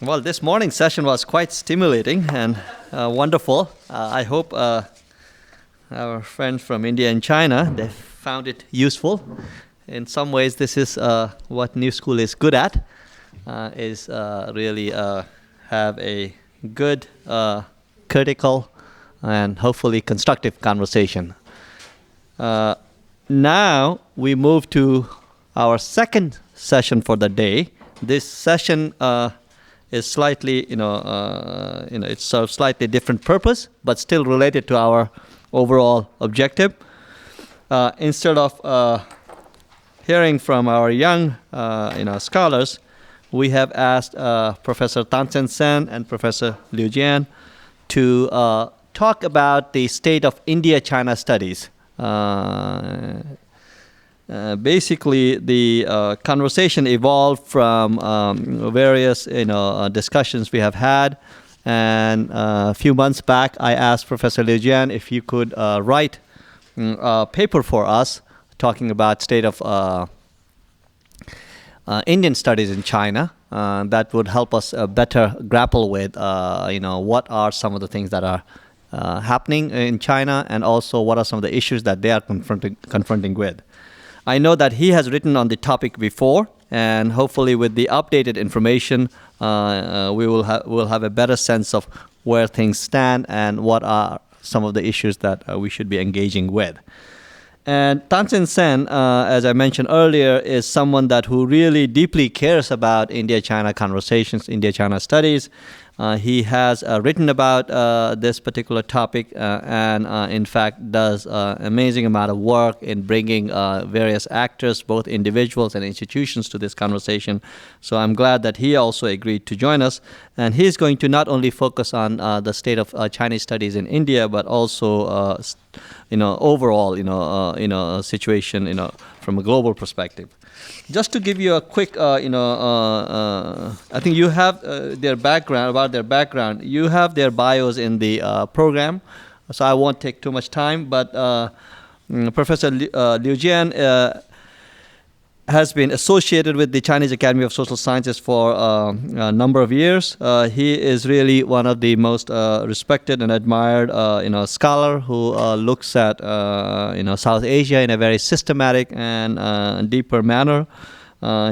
Well, this morning's session was quite stimulating and wonderful. I hope our friends from India and China, they found it useful. In some ways, this is what New School is good at, is really have a good, critical, and hopefully constructive conversation. Now we move to our second session for the day. This session is slightly, it serves slightly different purpose, but still related to our overall objective. Instead of hearing from our young, scholars, we have asked Professor Tansen Sen and Professor Liu Jian to talk about the state of India-China studies. Basically, the conversation evolved from various, discussions we have had. And a few months back, I asked Professor Liu Jian if you could write a paper for us talking about state of Indian studies in China. That would help us better grapple with, what are some of the things that are happening in China, and also what are some of the issues that they are confronting with. I know that he has written on the topic before, and hopefully with the updated information, we'll have a better sense of where things stand and what are some of the issues that we should be engaging with. And Tansen Sen, as I mentioned earlier, is someone who really deeply cares about India-China conversations, India-China studies. He has written about this particular topic and in fact does amazing amount of work in bringing various actors, both individuals and institutions, to this conversation. So I'm glad that he also agreed to join us. And he's going to not only focus on the state of Chinese studies in India, but also overall situation from a global perspective. Just to give you a quick, I think you have their background. You have their bios in the program, so I won't take too much time. But Professor Liu Jian has been associated with the Chinese Academy of Social Sciences for a number of years. He is really one of the most respected and admired, scholar who looks at, South Asia in a very systematic and deeper manner.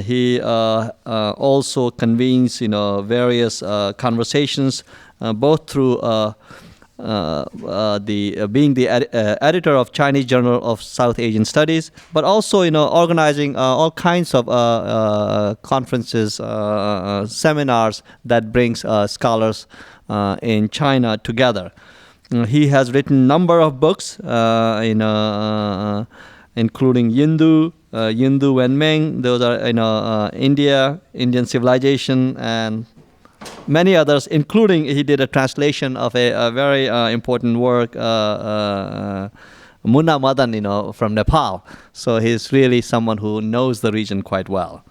He also convenes, various conversations, both through being the editor of Chinese Journal of South Asian Studies, but also organizing all kinds of conferences, seminars that brings scholars in China together. He has written a number of books, including Yindu, Wenming. Those are Indian civilization, and many others, including he did a translation of a very important work, Munna Madan, from Nepal. So he's really someone who knows the region quite well.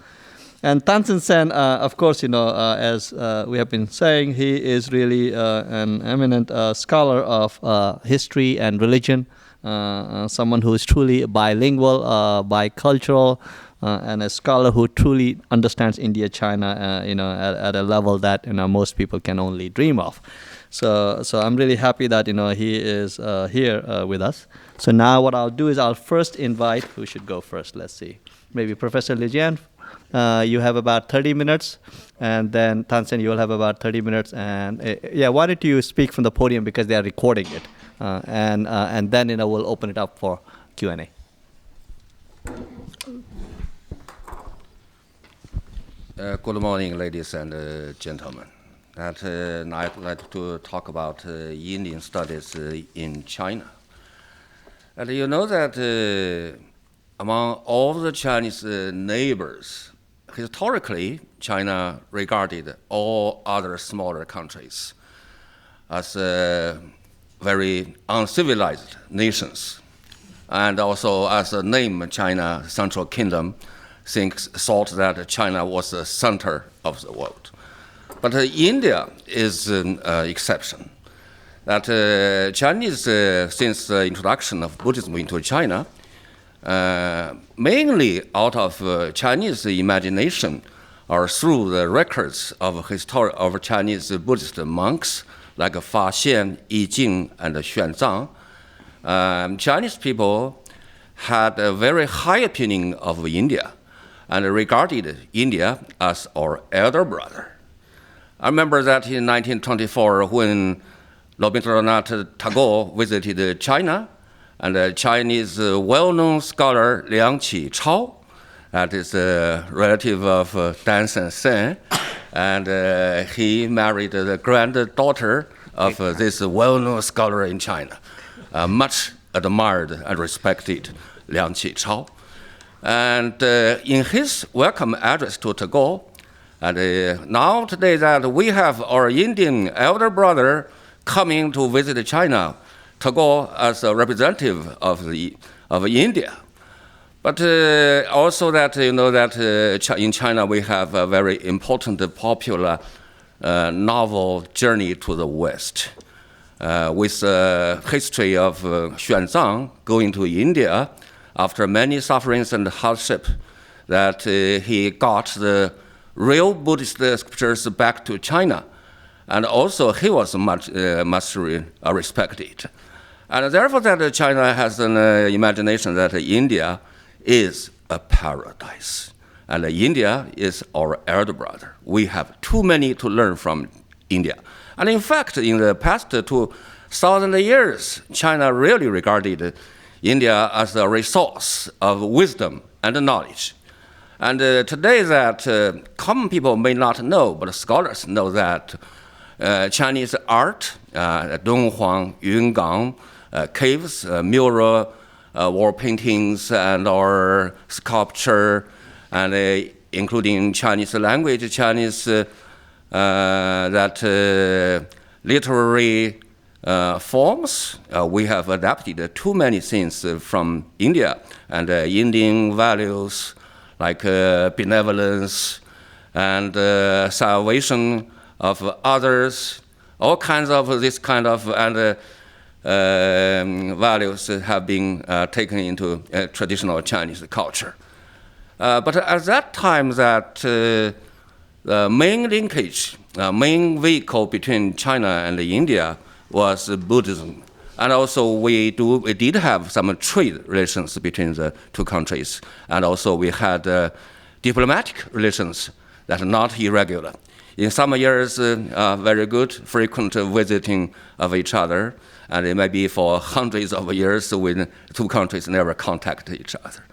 And Tansen Sen, of course, as we have been saying, he is really an eminent scholar of history and religion, someone who is truly bilingual, bicultural, and a scholar who truly understands India-China, at a level that most people can only dream of. So I'm really happy that he is here with us. So now what I'll do is I'll first invite, who should go first? Let's see, maybe Professor Liu Jian. You have about 30 minutes, and then Tansen, you will have about 30 minutes. And why don't you speak from the podium because they are recording it, and then we'll open it up for Q&A. Good morning, ladies and gentlemen. I'd like to talk about Indian studies in China. And you know that among all the Chinese neighbors, historically, China regarded all other smaller countries as very uncivilized nations, and also as a name, China Central Kingdom, thought that China was the center of the world. But India is an exception. That Chinese, since the introduction of Buddhism into China, mainly out of Chinese imagination, or through the records of Chinese Buddhist monks like Fa Xian, Yi Jing, and Xuanzang, Chinese people had a very high opinion of India and regarded India as our elder brother. I remember that in 1924 when Rabindranath Tagore visited China, and a Chinese well-known scholar Liang Qichao, that is a relative of Tansen Sen, and he married the granddaughter of this well-known scholar in China, much admired and respected Liang Qichao. And in his welcome address to Tagore, and now today that we have our Indian elder brother coming to visit China, Tagore as a representative of India. But also that that in China we have a very important popular novel journey to the West, with the history of Xuanzang going to India after many sufferings and hardship, that he got the real Buddhist scriptures back to China. And also he was much respected. And therefore that China has an imagination that India is a paradise. And India is our elder brother. We have too many to learn from India. And in fact, in the past 2,000 years, China really regarded India as a resource of wisdom and knowledge. And today that common people may not know, but scholars know that Chinese art, Dunhuang, Yungang, caves, mural, wall paintings, and our sculpture, and including Chinese language, Chinese literary forms. We have adapted too many things from India, and Indian values like benevolence and salvation of others, all kinds of this kind of values have been taken into traditional Chinese culture. But at that time, that the main linkage, main vehicle between China and India was Buddhism. And also we did have some trade relations between the two countries. And also we had diplomatic relations that are not irregular. In some years, very good, frequent visiting of each other, and it may be for hundreds of years when two countries never contact each other.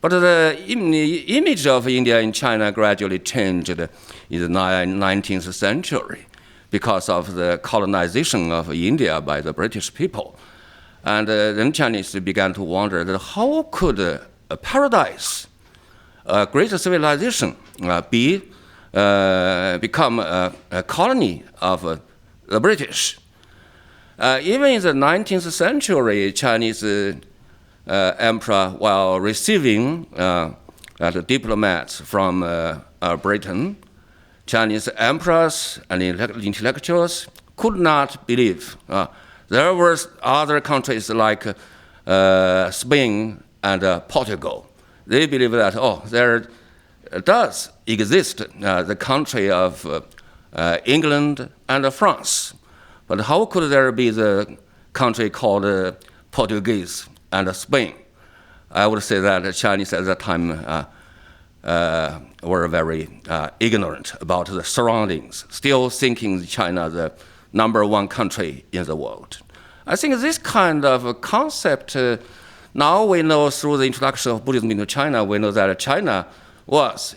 But the image of India in China gradually changed in the 19th century because of the colonization of India by the British people. And then Chinese began to wonder that how could a paradise, a great civilization, become a colony of the British. Even in the 19th century, Chinese emperor, while receiving diplomats from Britain, Chinese emperors and intellectuals could not believe. There were other countries like Spain and Portugal. They believe that, there does exist the country of England and France. But how could there be the country called Portuguese and Spain? I would say that the Chinese at that time were very ignorant about the surroundings, still thinking China the #1 country in the world. I think this kind of concept, now we know through the introduction of Buddhism into China, we know that China was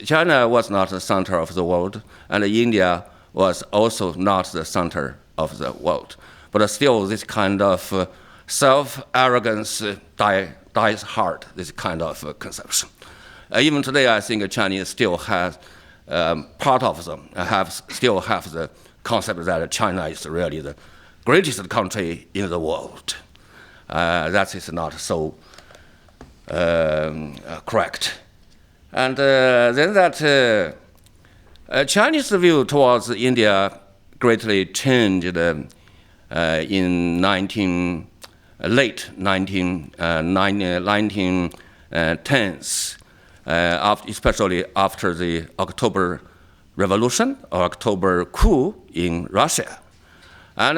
not the center of the world, and India was also not the center of the world. But still, this kind of self-arrogance dies hard, this kind of conception. Even today, I think Chinese still has, part of them still have the concept that China is really the greatest country in the world. That is not so correct. And then that Chinese view towards India greatly changed in late 1910s, especially after the October Revolution or October coup in Russia. And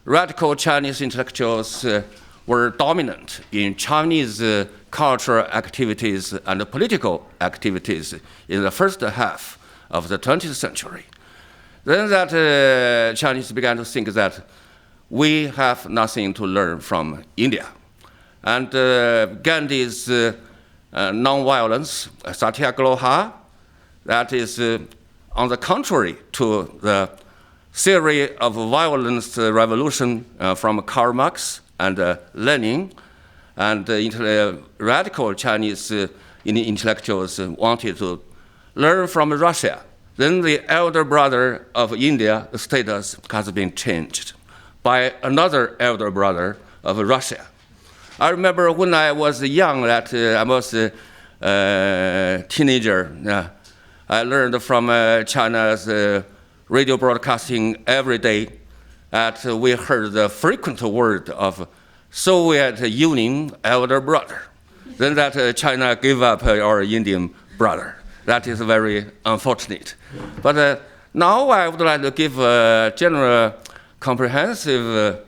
radical Chinese intellectuals were dominant in Chinese cultural activities and political activities in the first half of the 20th century. Then that Chinese began to think that we have nothing to learn from India. And Gandhi's non-violence, Satyagraha, that is on the contrary to the theory of violence revolution from Karl Marx and Lenin, and radical Chinese intellectuals wanted to learn from Russia. Then the elder brother of India, the status has been changed by another elder brother of Russia. I remember when I was young, that I was a teenager, I learned from China's radio broadcasting every day that we heard the frequent word of Soviet Union elder brother. Then that China gave up our Indian brother. That is very unfortunate. But now I would like to give a general comprehensive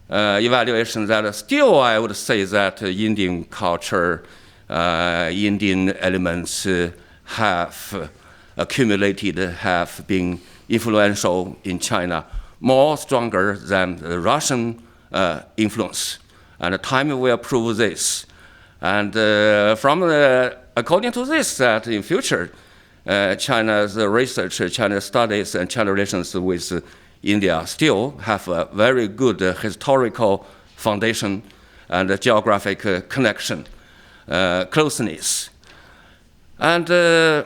evaluation that still I would say that Indian culture, Indian elements have accumulated, have been influential in China more stronger than the Russian influence. And time will prove this. And according to this, that in future, China's research, China's studies, and China relations with India still have a very good historical foundation and geographic connection, closeness. And I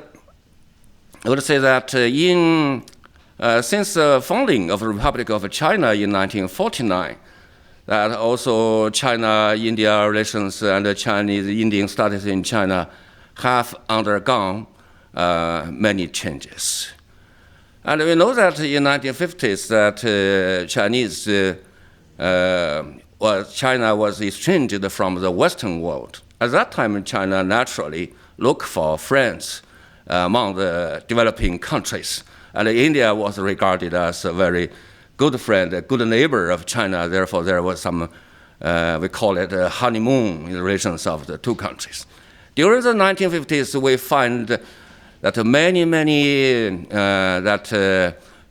would say that since the founding of the Republic of China in 1949, that also China-India relations and Chinese-Indian studies in China have undergone many changes. And we know that in the 1950s that China was estranged from the Western world. At that time, China naturally looked for friends among the developing countries. And India was regarded as a very good friend, a good neighbor of China. Therefore, there was some, we call it a honeymoon in the relations of the two countries. During the 1950s, we find that many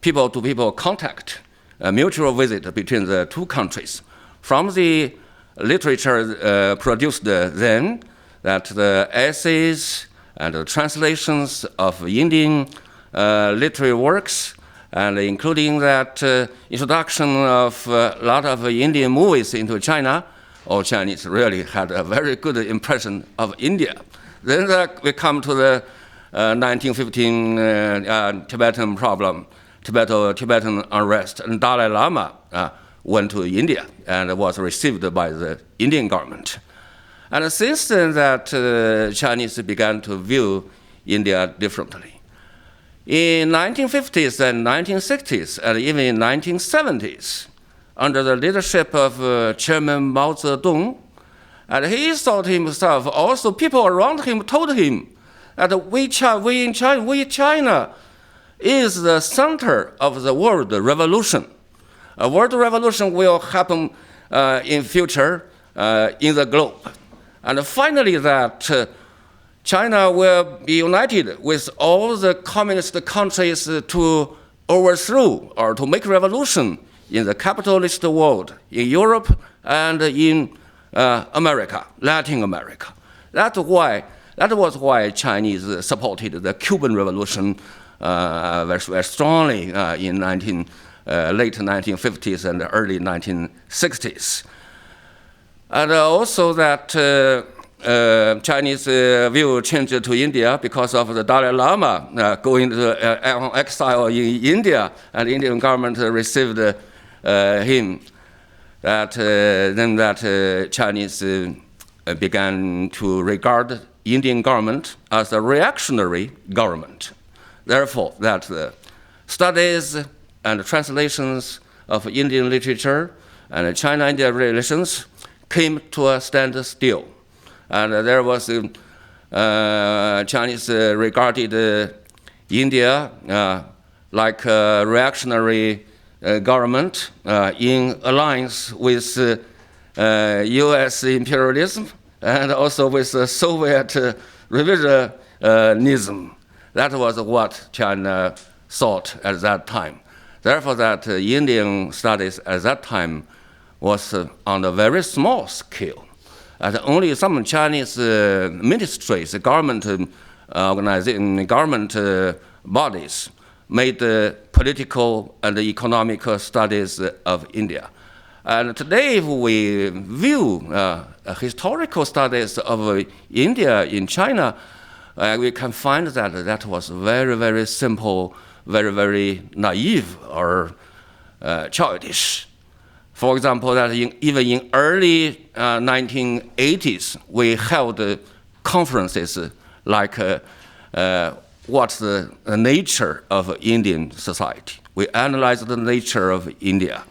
people-to-people contact, mutual visit between the two countries. From the literature produced then, that the essays and the translations of Indian literary works, and including that introduction of a lot of Indian movies into China, all Chinese really had a very good impression of India. Then we come to the 1915 Tibetan problem, Tibetan unrest, and Dalai Lama went to India and was received by the Indian government. And since then, that Chinese began to view India differently. In 1950s and 1960s, and even in 1970s, under the leadership of Chairman Mao Zedong, and he thought himself, also people around him told him that China is the center of the world revolution. A world revolution will happen in future in the globe. And finally that China will be united with all the communist countries to overthrow or to make revolution in the capitalist world, in Europe and in America, Latin America. That was why Chinese supported the Cuban Revolution very strongly in late 1950s and early 1960s. And also that Chinese view changed to India because of the Dalai Lama going to exile in India, and the Indian government received him. Then Chinese began to regard Indian government as a reactionary government. Therefore, that the studies and translations of Indian literature and China-India relations came to a standstill. And there was Chinese regarded India, like a reactionary government in alliance with US imperialism and also with Soviet revisionism. That was what China thought at that time. Therefore, that Indian studies at that time was on a very small scale. And only some Chinese ministries, government government bodies made political and economic studies of India. And today, if we view historical studies of India in China, we can find that that was very, very simple, very, very naive or childish. For example, that even in early 1980s, we held conferences like what's the nature of Indian society. We analyzed the nature of India.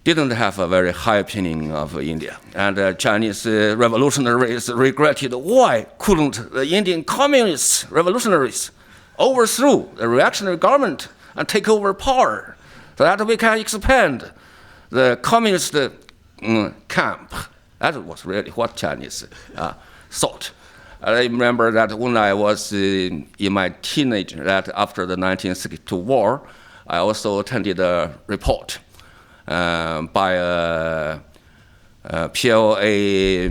Didn't have a very high opinion of India. And Chinese revolutionaries regretted why couldn't the Indian communist revolutionaries overthrow the reactionary government and take over power so that we can expand the communist camp. That was really what Chinese thought. I remember that when I was in my teenage, that after the 1962 war, I also attended a report by a PLA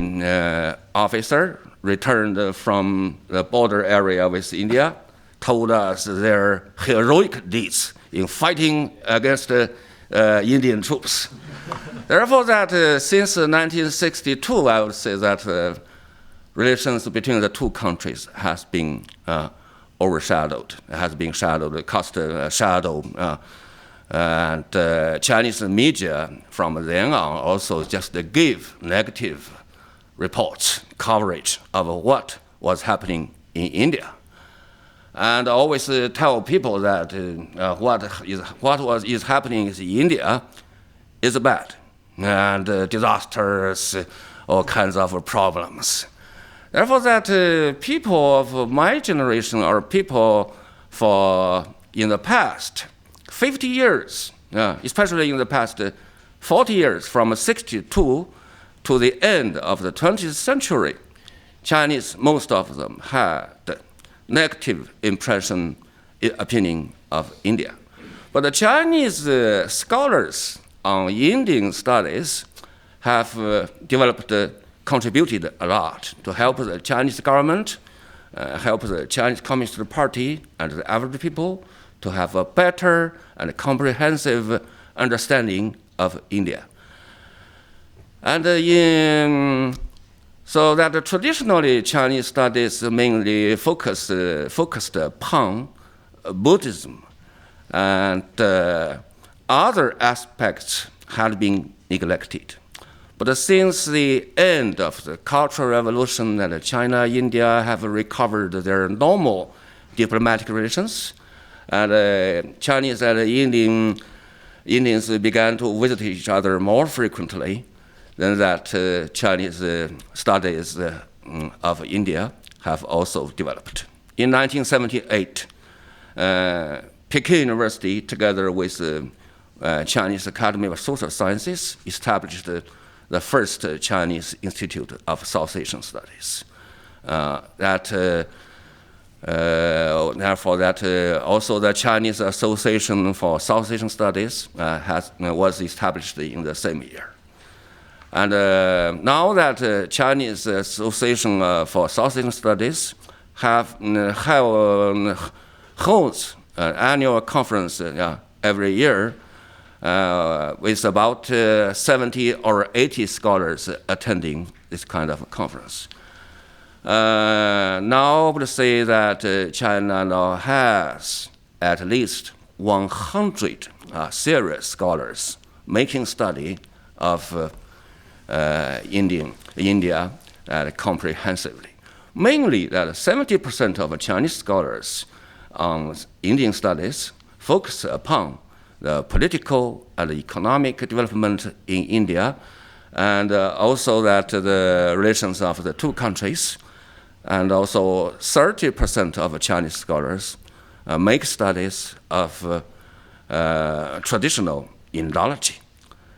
officer returned from the border area with India, told us their heroic deeds in fighting against Indian troops. Therefore, that since 1962, I would say that relations between the two countries has been overshadowed, cast a shadow. And Chinese media from then on also just gave negative reports, coverage of what was happening in India. And always tell people that what is happening in India is bad, and disasters, all kinds of problems. Therefore, that people of my generation or people in the past 50 years, especially in the past 40 years, from 62 to the end of the 20th century, Chinese, most of them had negative opinion of India. But the Chinese scholars on Indian studies have contributed a lot to help the Chinese government, help the Chinese Communist Party and the average people to have a better and comprehensive understanding of India. And so that traditionally Chinese studies mainly focused upon Buddhism, and other aspects had been neglected. But since the end of the Cultural Revolution, and China and India have recovered their normal diplomatic relations, and Chinese and Indians began to visit each other more frequently, then that Chinese studies of India have also developed. In 1978, Peking University, together with Chinese Academy of Social Sciences, established the first Chinese Institute of South Asian Studies. Therefore, also the Chinese Association for South Asian Studies was established in the same year. And now that Chinese Association for South Asian Studies holds an annual conference every year with about 70 or 80 scholars attending this kind of conference. Now I would say that China now has at least 100 serious scholars making study of India comprehensively. Mainly that 70% of Chinese scholars on Indian studies focus upon the political and economic development in India, and also that the relations of the two countries, And also 30% of Chinese scholars make studies of traditional Indology.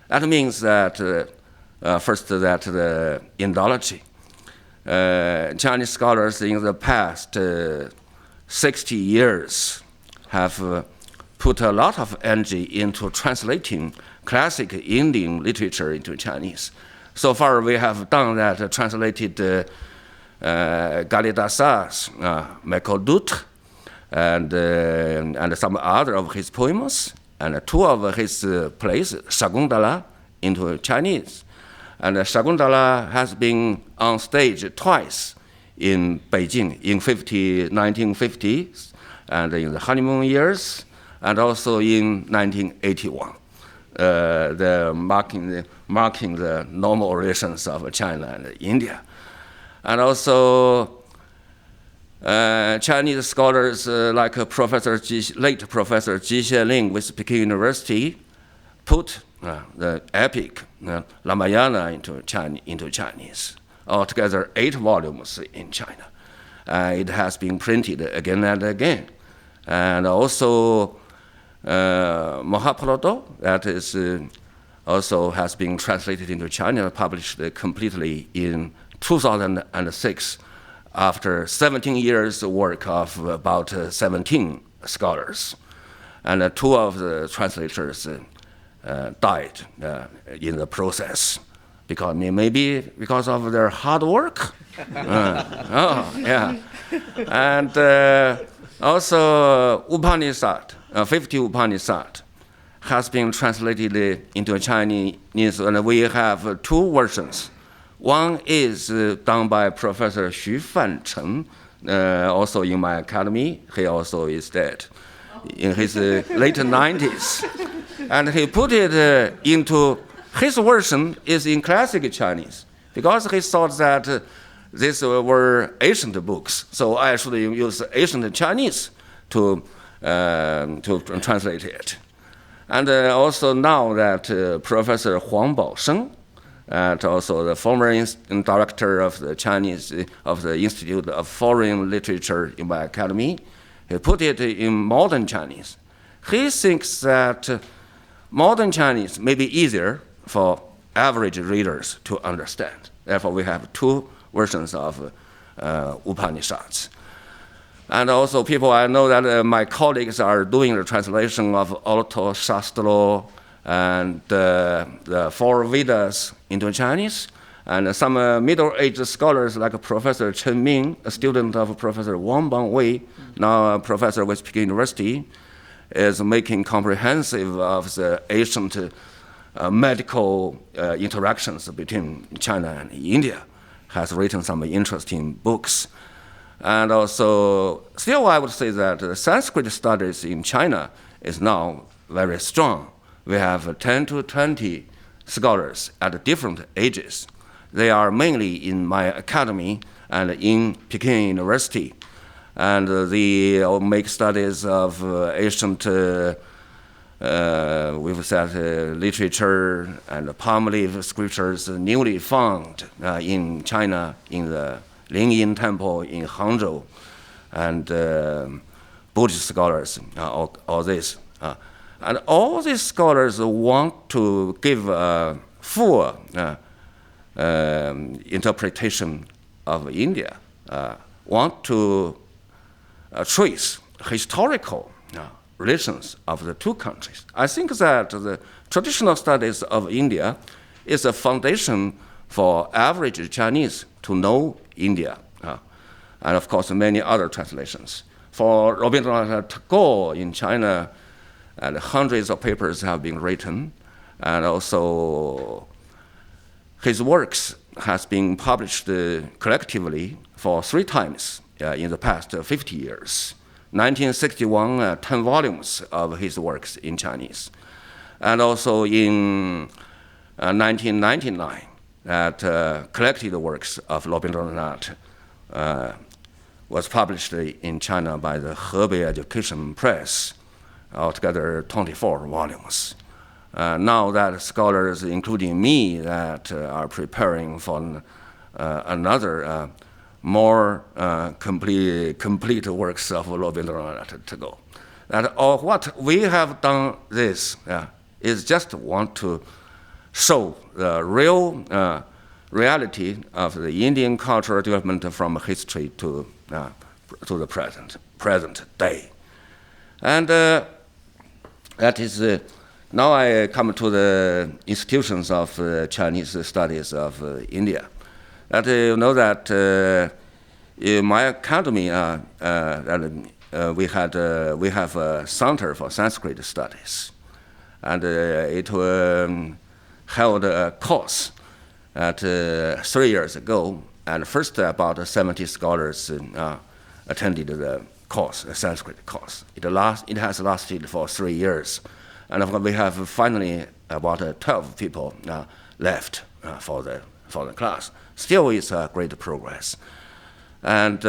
That means that, first, that the Indology, Chinese scholars in the past 60 years have put a lot of energy into translating classic Indian literature into Chinese. So far, we have done that, translated Kalidasas, Michael Dutre, and some other of his poems, and two of his plays, Shakuntala, into Chinese. And Shakuntala has been on stage twice in Beijing in 1950s and in the honeymoon years, and also in 1981, marking the normal relations of China and India. And also Chinese scholars like late Professor Ji Xianling with Peking University put the epic Ramayana into Chinese. Altogether 8 volumes in China. It has been printed again and again. And also Mahabharata, that is also has been translated into China, published completely in 2006 after 17 years work of about 17 scholars. And 2 of the translators died in the process, maybe because of their hard work. Yeah. And also Upanishad, 50 Upanishad, has been translated into Chinese, and we have 2 versions. One is done by Professor Xu Fancheng, also in my academy. He also is dead in his late 90s. And he put it into, his version is in classic Chinese, because he thought that these were ancient books. So I should use ancient Chinese to translate it. And also now that Professor Huang Baosheng, and also the former director of the Institute of Foreign Literature in my academy, he put it in modern Chinese. He thinks that modern Chinese may be easier for average readers to understand. Therefore, we have 2 versions of Upanishads. And also I know that my colleagues are doing the translation of Alto Shastra and the 4 Vedas into Chinese. And some middle-aged scholars like Professor Chen Ming, a student of Professor Wang Bangwei, now a professor with Peking University, is making comprehensive of the ancient medical interactions between China and India, has written some interesting books. And also, still I would say that Sanskrit studies in China is now very strong. We have 10 to 20 scholars at different ages. They are mainly in my academy and in Peking University. And they make studies of ancient, we've said, literature and palm leaf scriptures newly found in China, in the Lingyin Temple in Hangzhou, and Buddhist scholars, all this. And all these scholars want to give a full interpretation of India, want to trace historical relations of the 2 countries. I think that the traditional studies of India is a foundation for average Chinese to know India, and of course many other translations. For Rabindranath Tagore in China, and hundreds of papers have been written, and also his works has been published collectively for 3 times in the past 50 years. 1961, 10 volumes of his works in Chinese. And also in 1999, that collected works of Rabindranath was published in China by the Hebei Education Press, altogether 24 volumes. Now that scholars, including me, that are preparing for another more complete works of Rabindranath Tagore. And what we have done this is just want to show the real reality of the Indian cultural development from history to the present day. And that is, now I come to the institutions of Chinese studies of India. That you know that in my academy, we have a Center for Sanskrit Studies, and it held a course at 3 years ago, and first about 70 scholars attended the course, the Sanskrit course. It has lasted for 3 years, and we have finally about 12 people left for the class. Still, it's a great progress, and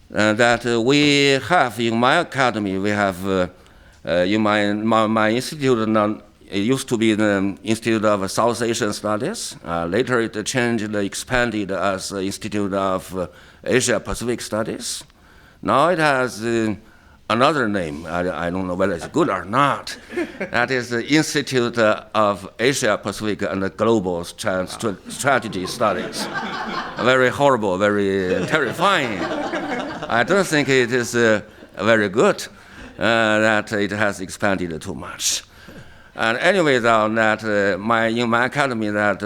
that we have in my academy, we have in my institute now. It used to be the Institute of South Asian Studies. Later it changed, expanded as Institute of Asia Pacific Studies. Now it has another name. I don't know whether it's good or not. That is the Institute of Asia Pacific and Global Strategy Studies. Very horrible, very terrifying. I don't think it is very good that it has expanded too much. And anyway, that in my academy, that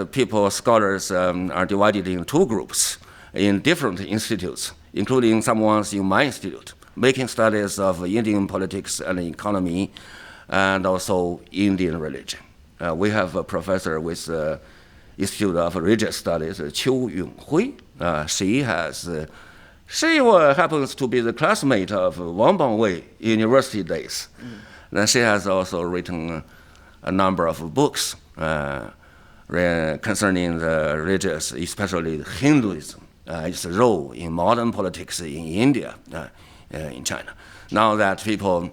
scholars are divided in two groups in different institutes, including some ones in my institute, making studies of Indian politics and economy, and also Indian religion. We have a professor with the Institute of Religious Studies, Qiu Yonghui. She happens to be the classmate of Wang Bangwei university days. And she has also written a number of books concerning the religious, especially Hinduism, its role in modern politics in India, in China. Now that people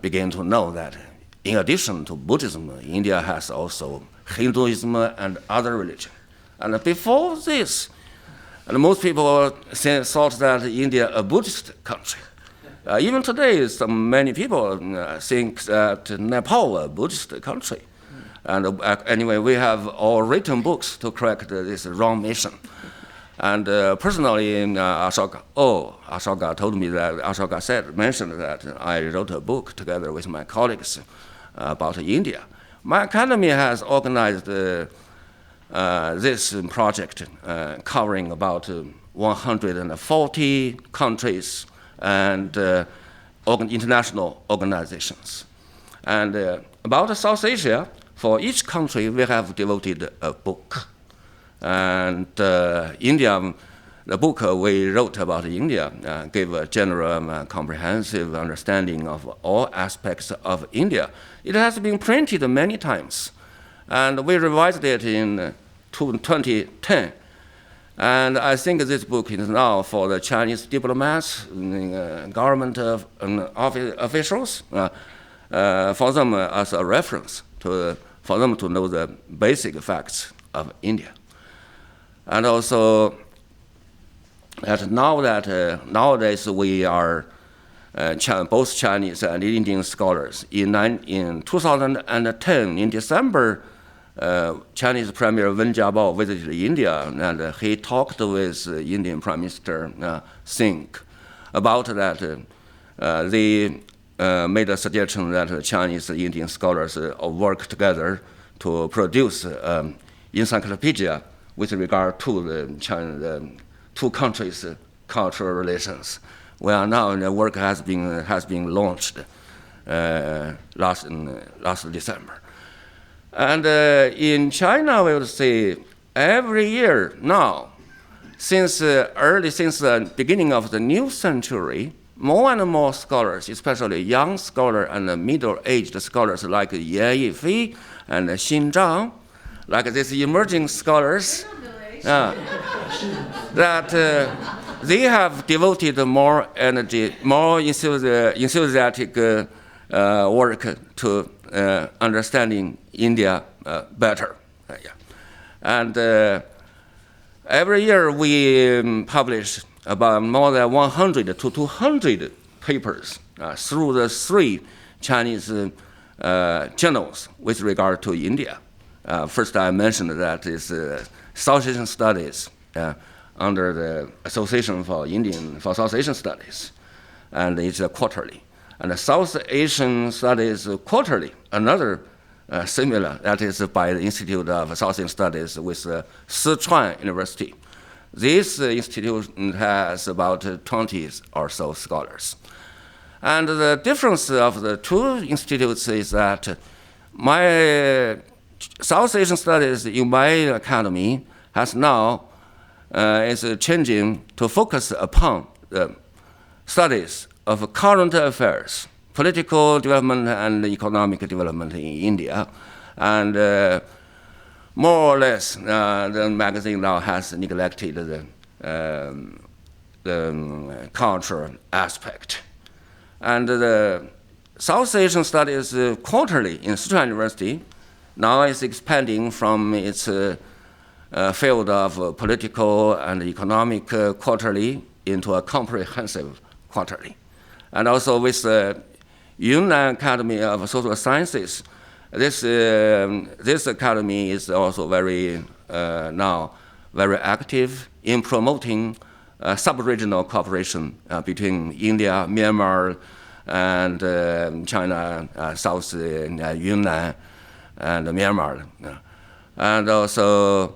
begin to know that in addition to Buddhism, India has also Hinduism and other religion. And before this, and most people thought that India a Buddhist country. Even today, many people think that Nepal a Buddhist country. And anyway, we have all written books to correct this wrong mission. And personally, Ashoka told me that, mentioned that I wrote a book together with my colleagues about India. My academy has organized this project covering about 140 countries and international organizations. And about South Asia, for each country, we have devoted a book. And India, the book we wrote about India gave a general comprehensive understanding of all aspects of India. It has been printed many times, and we revised it in 2010. And I think this book is now for the Chinese diplomats, government officials, for them as a reference for them to know the basic facts of India. And also, nowadays we are both Chinese and Indian scholars. In 2010, in December, Chinese Premier Wen Jiabao visited India, and he talked with Indian Prime Minister Singh about that. They made a suggestion that Chinese and Indian scholars work together to produce encyclopedia with regard to the two countries' cultural relations. Well, now the work has been launched last December. And in China, we would say every year now, since the beginning of the new century, more and more scholars, especially young scholars and middle-aged scholars like Yan Yifei and Xin Zhang, like these emerging scholars, that they have devoted more energy, more enthusiastic work to understanding India better. And Every year we publish about more than 100 to 200 papers through the 3 Chinese journals with regard to India. First, I mentioned that is South Asian Studies under the Association for South Asian Studies, and it's quarterly. And the South Asian Studies Quarterly, another similar, that is by the Institute of South Asian Studies with Sichuan University. This institution has about 20 or so scholars. And the difference of the 2 institutes is that my South Asian Studies in my academy has now is changing to focus upon the studies of current affairs, political development and economic development in India. And more or less, the magazine now has neglected the cultural aspect. And the South Asian Studies Quarterly in Sichuan University now is expanding from its field of political and economic quarterly into a comprehensive quarterly. And also with the Yunnan Academy of Social Sciences, this academy is also very now very active in promoting sub-regional cooperation between India, Myanmar, and China, South Yunnan, and Myanmar. And also,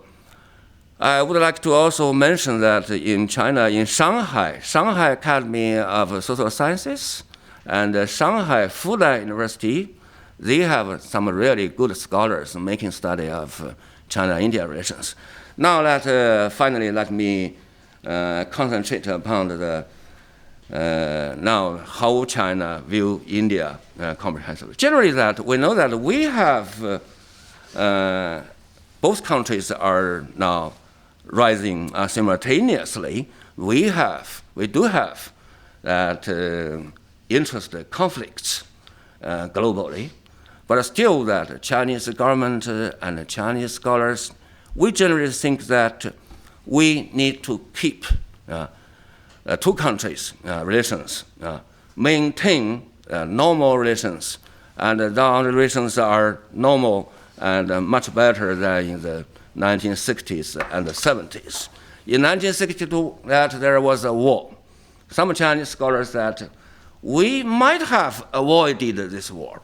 I would like to also mention that in China, in Shanghai Academy of Social Sciences and Shanghai Fudan University, they have some really good scholars making study of China-India relations. Now that finally let me concentrate upon the now how China view India comprehensively. Generally, that we know that we have both countries are now rising simultaneously. We do have that interest conflicts globally, but still that Chinese government and Chinese scholars, we generally think that we need to keep 2 countries' relations, maintain normal relations, and the relations are normal and much better than in the 1960s and the 70s. In 1962, that there was a war. Some Chinese scholars that we might have avoided this war.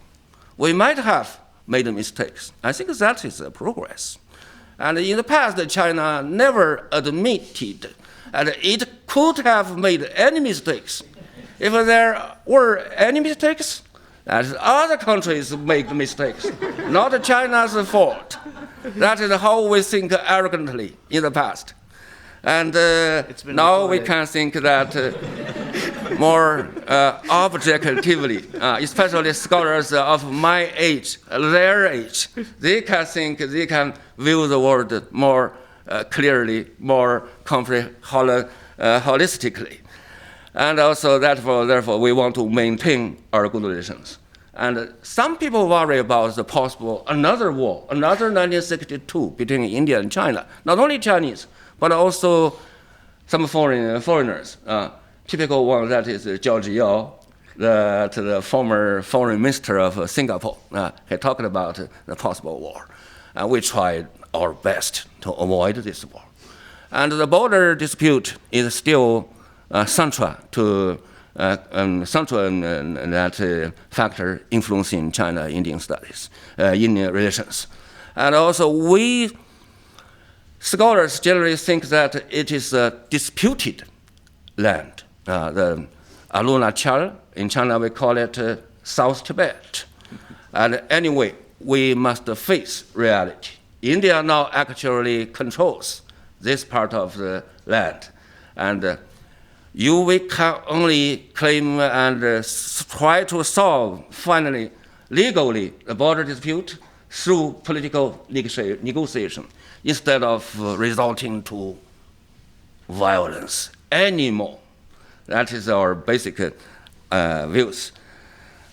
We might have made mistakes. I think that is a progress. And in the past, China never admitted and it could have made any mistakes. If there were any mistakes, that other countries make mistakes, not China's fault. That is how we think arrogantly in the past. And now we can think that more objectively, especially scholars of my age, their age, they can think, they can view the world more clearly, more holistically. And also, therefore, we want to maintain our good relations. And some people worry about the possible another war, another 1962 between India and China. Not only Chinese, but also some foreigners. Typical one that is George Yao, the former foreign minister of Singapore. He talked about the possible war. We tried our best to avoid this war. And the border dispute is still central to that factor influencing China-Indian studies, Indian relations. And also we scholars generally think that it is a disputed land. The Arunachal, in China we call it South Tibet. And anyway, we must face reality. India now actually controls this part of the land. And we can only claim and try to solve, finally, legally, the border dispute through political negotiation instead of resulting to violence anymore. That is our basic views.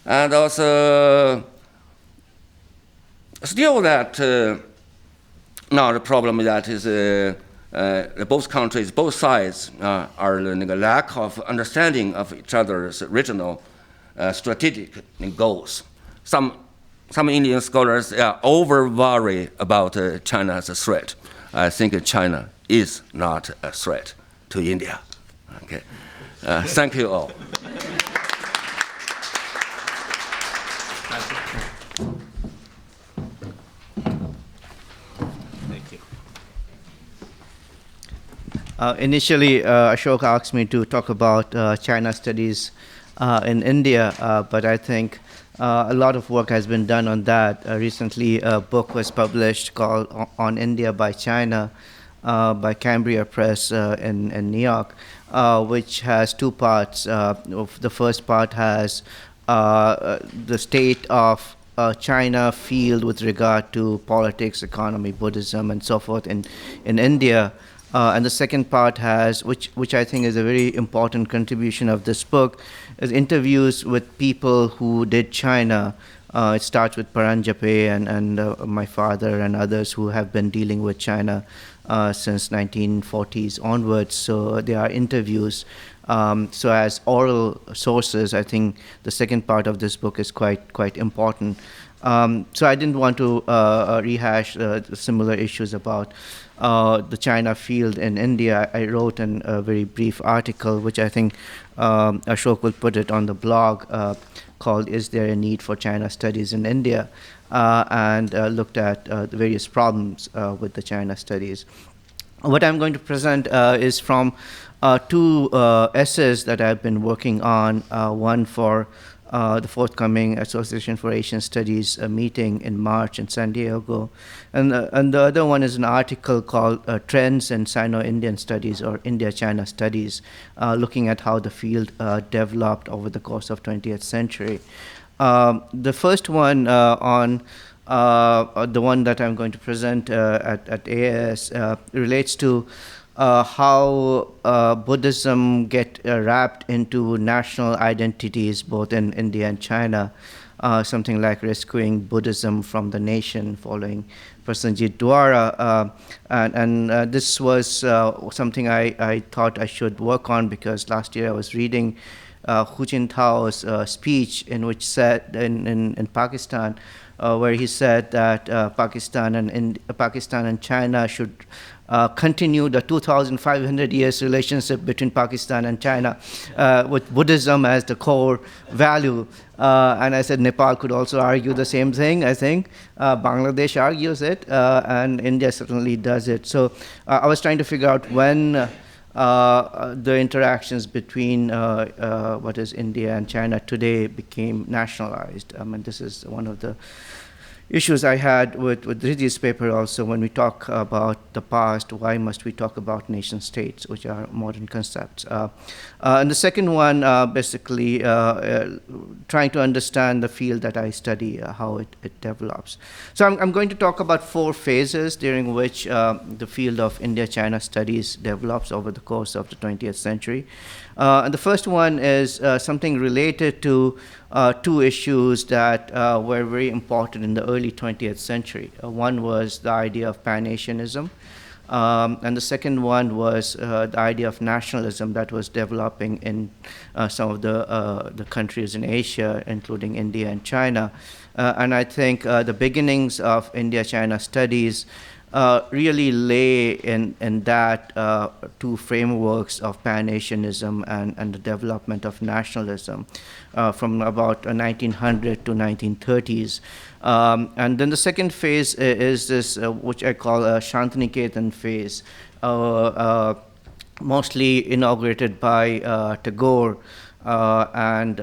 And also, still that now the problem that is both countries, both sides are the lack of understanding of each other's regional strategic goals. Some Indian scholars over worry about China as a threat. I think China is not a threat to India. Okay, thank you all. Initially, Ashok asked me to talk about China studies in India, but I think a lot of work has been done on that. Recently, a book was published called On India by China by Cambria Press in New York, which has two parts. The first part has the state of China field with regard to politics, economy, Buddhism, and so forth in India. And the second part has, which I think is a very important contribution of this book, is interviews with people who did China. It starts with Paranjape and my father and others who have been dealing with China since 1940s onwards. So there are interviews. So as oral sources, I think the second part of this book is quite important. So I didn't want to rehash similar issues about the China field in India. I wrote a very brief article, which I think Ashok will put it on the blog, called "Is There a Need for China Studies in India?" And looked at the various problems with the China studies. What I'm going to present is from two essays that I've been working on, one for the forthcoming Association for Asian Studies meeting in March in San Diego. And the other one is an article called Trends in Sino-Indian Studies or India-China Studies, looking at how the field developed over the course of 20th century. The first one on the one that I'm going to present at AAS relates to how Buddhism get wrapped into national identities both in India and China, something like rescuing Buddhism from the nation following Prasenjit Dwara. And this was something I thought I should work on because last year I was reading Hu Jintao's speech in which said in Pakistan, where he said that Pakistan and China should continue the 2,500 years relationship between Pakistan and China with Buddhism as the core value. And I said Nepal could also argue the same thing, I think. Bangladesh argues it, and India certainly does it. So I was trying to figure out when the interactions between what is India and China today became nationalized. I mean, this is one of the issues I had with Ridhi's paper also. When we talk about the past, why must we talk about nation states, which are modern concepts? And the second one, basically trying to understand the field that I study, how it develops. So I'm going to talk about 4 phases during which the field of India-China studies develops over the course of the 20th century. And the first one is something related to 2 issues that were very important in the early 20th century. One was the idea of Pan-Asianism, and the second one was the idea of nationalism that was developing in some of the countries in Asia, including India and China. And I think the beginnings of India-China studies really lay in that 2 frameworks of Pan-Asianism and the development of nationalism from about 1900 to 1930s. And then the second phase is this, which I call a Shantiniketan Phase, mostly inaugurated by Tagore and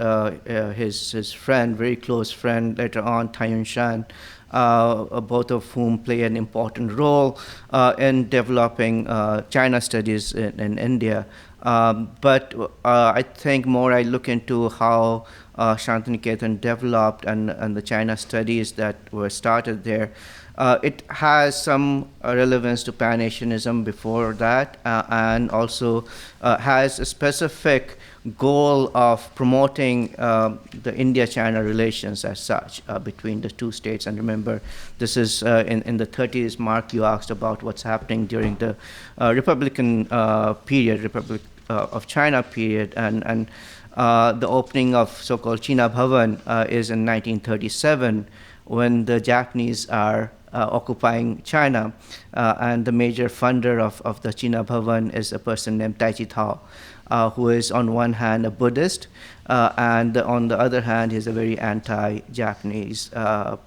his friend, very close friend, later on, Tayun Shan, both of whom play an important role in developing China studies in India. But I think more I look into how Shantiniketan developed and the China studies that were started there. It has some relevance to Pan-Asianism before that, and also has a specific goal of promoting the India-China relations as such between the two states. And remember, this is in the 30s. Mark, you asked about what's happening during the Republican period, Republic of China period, and the opening of so-called China Bhavan is in 1937, when the Japanese are occupying China, and the major funder of the China Bhavan is a person named Tai Chi Tao, who is on one hand a Buddhist, and on the other hand he's a very anti-Japanese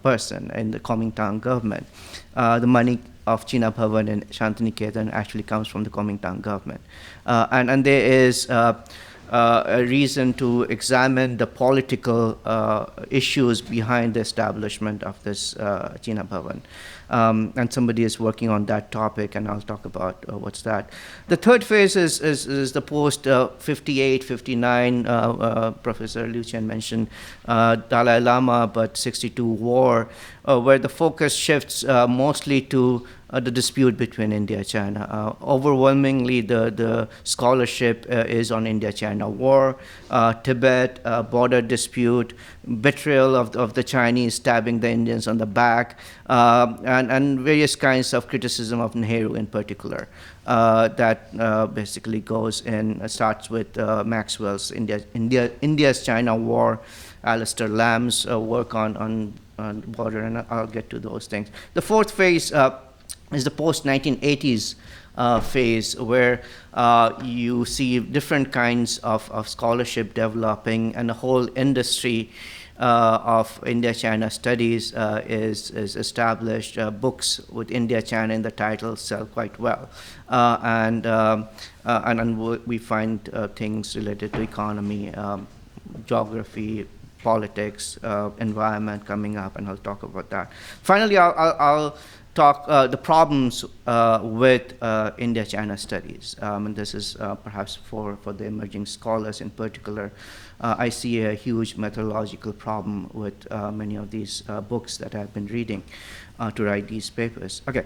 person in the Kuomintang government. The money of China Bhavan and Shantiniketan actually comes from the Kuomintang government. And there is a reason to examine the political issues behind the establishment of this China Bhavan. And somebody is working on that topic, and I'll talk about what's that. The third phase is the post 58, 59. Professor Liu Jian mentioned Dalai Lama, but 62 war, where the focus shifts mostly to the dispute between India and China. Overwhelmingly, the scholarship is on India-China war, Tibet, border dispute, betrayal of the Chinese stabbing the Indians on the back, and various kinds of criticism of Nehru in particular. That basically goes in, starts with Maxwell's India's China war, Alistair Lamb's work on border, and I'll get to those things. The fourth phase is the post-1980s phase, where you see different kinds of scholarship developing, and the whole industry of India-China studies is established. Books with India-China in the title sell quite well. And we find things related to economy, geography, politics, environment coming up, and I'll talk about that. Finally, I'll talk the problems with India-China studies, and this is perhaps for the emerging scholars in particular. I see a huge methodological problem with many of these books that I've been reading to write these papers. Okay,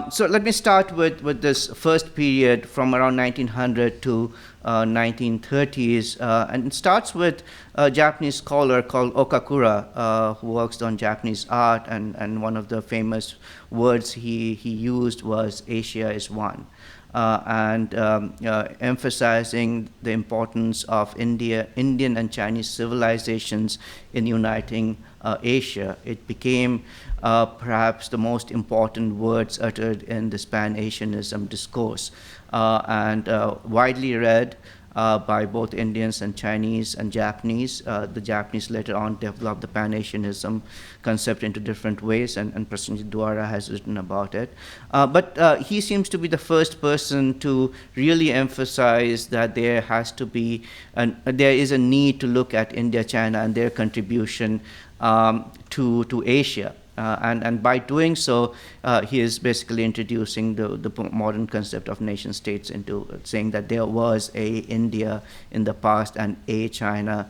so let me start with this first period from around 1900 to 1930s, and it starts with a Japanese scholar called Okakura, who works on Japanese art, and one of the famous words he used was "Asia is one," and emphasizing the importance of Indian and Chinese civilizations in uniting Asia. It became perhaps the most important words uttered in this Pan-Asianism discourse, and widely read by both Indians and Chinese and Japanese. The Japanese later on developed the Pan-Asianism concept into different ways, and President Dwara has written about it. But he seems to be the first person to really emphasize that there has to be, there is a need to look at India, China, and their contribution to Asia. And by doing so, he is basically introducing the modern concept of nation states into saying that there was a India in the past and a China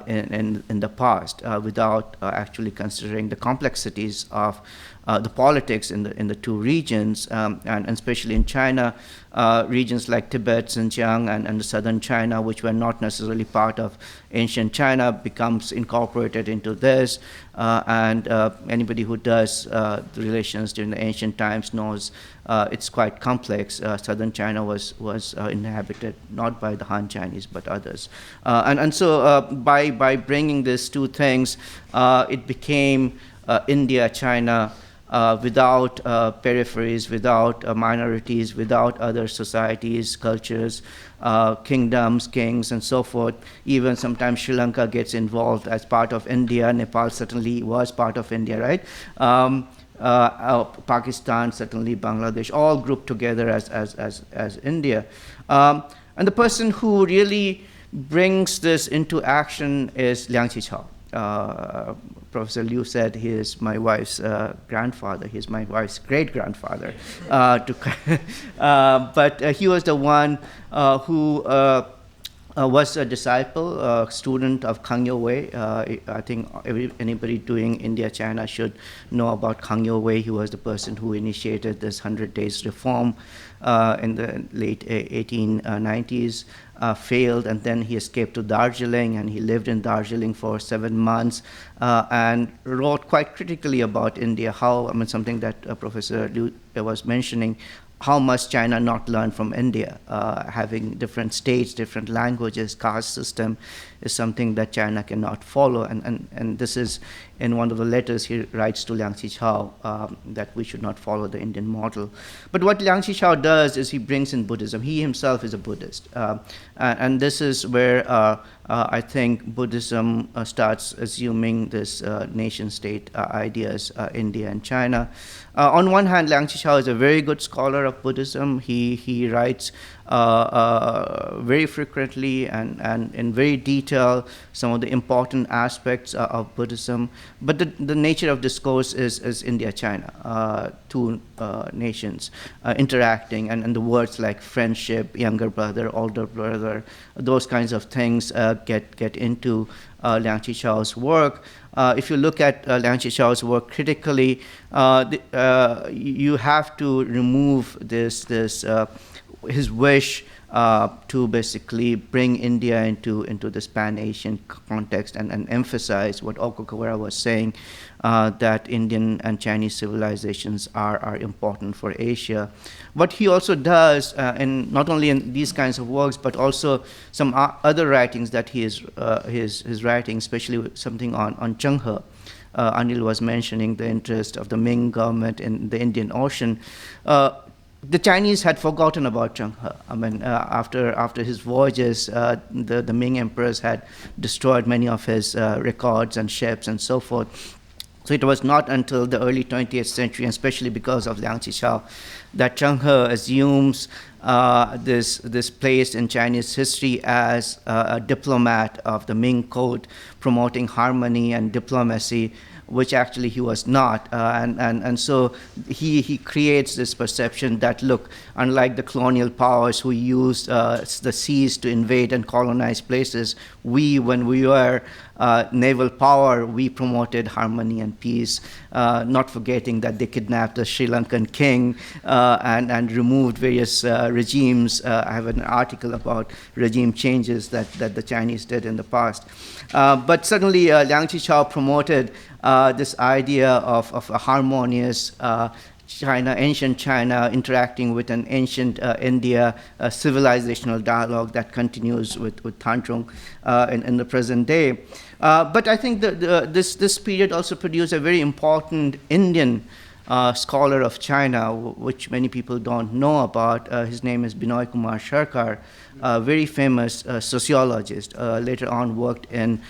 in the past, without actually considering the complexities of the politics in the two regions, and especially in China, regions like Tibet, Xinjiang, and the southern China, which were not necessarily part of ancient China, becomes incorporated into this. And anybody who does the relations during the ancient times knows it's quite complex. Southern China was inhabited not by the Han Chinese but others. And so by bringing these two things, it became India, China, without peripheries, without minorities, without other societies, cultures, kingdoms, kings, and so forth. Even sometimes Sri Lanka gets involved as part of India. Nepal certainly was part of India, right? Pakistan, certainly Bangladesh, all grouped together as India. And the person who really brings this into action is Liang Qichao. Professor Liu said he is my wife's grandfather. He's my wife's great-grandfather. But he was the one who was a disciple, student of Kang Youwei. I think anybody doing India-China should know about Kang Youwei. He was the person who initiated this 100 Days reform in the late 1890s. Failed, and then he escaped to Darjeeling, and he lived in Darjeeling for 7 months and wrote quite critically about India, something that Professor Liu was mentioning, how must China not learn from India? Having different states, different languages, caste system is something that China cannot follow. And this is in one of the letters he writes to Liang Qichao, that we should not follow the Indian model. But what Liang Qichao does is he brings in Buddhism. He himself is a Buddhist. And this is where I think Buddhism starts assuming this nation-state ideas, India and China. On one hand, Liang Qichao is a very good scholar of Buddhism. He writes very frequently and in very detail some of the important aspects of Buddhism. But the nature of discourse is India-China, two nations interacting, and the words like friendship, younger brother, older brother, those kinds of things get into Liang Qichao's work. If you look at Liang Qichao's work critically, you have to remove his wish to basically bring India into this Pan-Asian context and emphasize what Okawara was saying, that Indian and Chinese civilizations are important for Asia. What he also does, and not only in these kinds of works, but also some other writings that he is his writing, especially something on Zhenghe. Anil was mentioning the interest of the Ming government in the Indian Ocean. The Chinese had forgotten about Zhenghe. After his voyages, the Ming emperors had destroyed many of his records and ships and so forth. So it was not until the early 20th century, and especially because of Liang Qichao, that Zhenghe assumes this place in Chinese history as a diplomat of the Ming court, promoting harmony and diplomacy, which actually he was not. And so he creates this perception that, look, unlike the colonial powers who used the seas to invade and colonize places, when we were naval power, we promoted harmony and peace, not forgetting that they kidnapped the Sri Lankan king and removed various regimes. I have an article about regime changes that the Chinese did in the past. But suddenly Liang Qichao promoted this idea of a harmonious China, ancient China, interacting with an ancient India, a civilizational dialogue that continues with Tanzhong in the present day. But I think this period also produced a very important Indian scholar of China, which many people don't know about. His name is Kumar Shekhar, a very famous sociologist. Later on worked in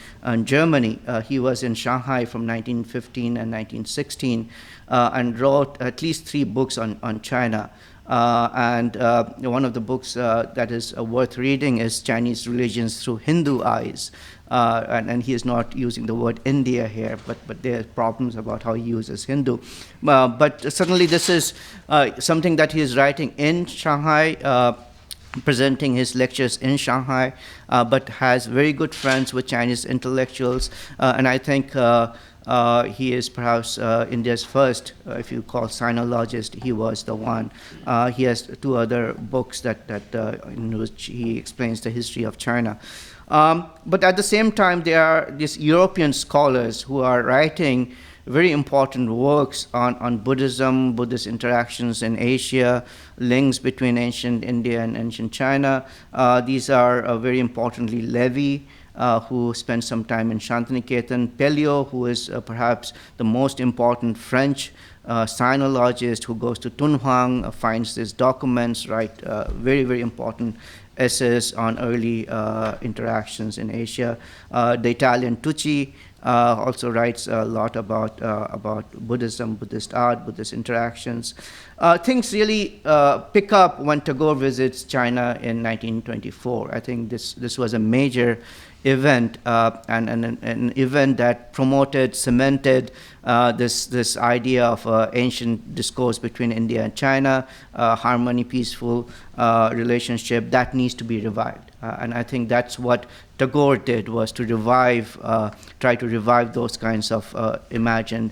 Germany. He was in Shanghai from 1915 and 1916 and wrote at least 3 books on China. And one of the books that is worth reading is Chinese Religions Through Hindu Eyes. And he is not using the word India here, but there are problems about how he uses Hindu. But certainly this is something that he is writing in Shanghai, presenting his lectures in Shanghai, but has very good friends with Chinese intellectuals. And I think he is perhaps India's first, if you call sinologist, he was the one. He has 2 other books in which he explains the history of China. But at the same time, there are these European scholars who are writing very important works on Buddhism, Buddhist interactions in Asia, links between ancient India and ancient China. These are very importantly Levi, who spent some time in Shantiniketan, Pelliot, who is perhaps the most important French sinologist, who goes to Dunhuang, finds these documents, write very, very important essays on early interactions in Asia. The Italian Tucci also writes a lot about Buddhism, Buddhist art, Buddhist interactions. Things really pick up when Tagore visits China in 1924. I think this was a major event and an event that promoted, cemented this idea of ancient discourse between India and China, harmony, peaceful relationship that needs to be revived. And I think that's what Tagore did, was to try to revive those kinds of imagined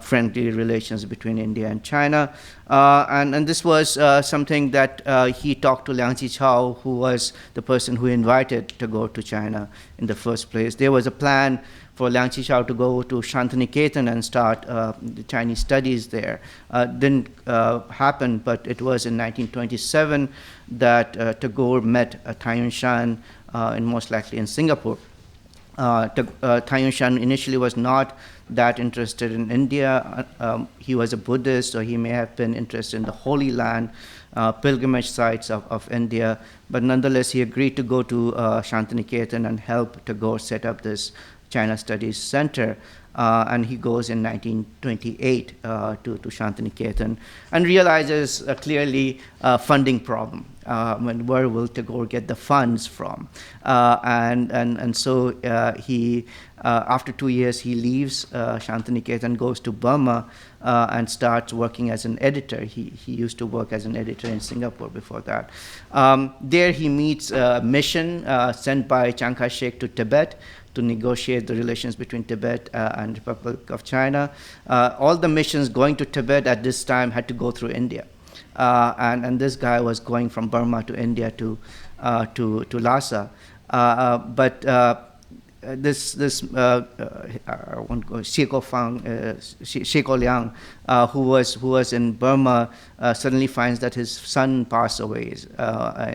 friendly relations between India and China. And this was something that he talked to Liang Qichao, who was the person who invited Tagore to China in the first place. There was a plan for Liang Qichao to go to Shantiniketan and start the Chinese studies there. Didn't happen, but it was in 1927 that Tagore met Taiyuan Shan, and most likely in Singapore. Taiyuan Shan initially was not that interested in India. He was a Buddhist, so he may have been interested in the Holy Land, pilgrimage sites of India, but nonetheless he agreed to go to Shantiniketan and help Tagore set up this China Studies Center. And he goes in 1928 to Shantiniketan and realizes clearly a funding problem. Where will Tagore get the funds from? And so he, after 2 years, he leaves Shantiniketan, goes to Burma, and starts working as an editor. He used to work as an editor in Singapore before that. There he meets a mission sent by Chiang Kai-shek to Tibet to negotiate the relations between Tibet and Republic of China. All the missions going to Tibet at this time had to go through India. And this guy was going from Burma to India to Lhasa. But Shekhar Liang, who was in Burma, suddenly finds that his son passed away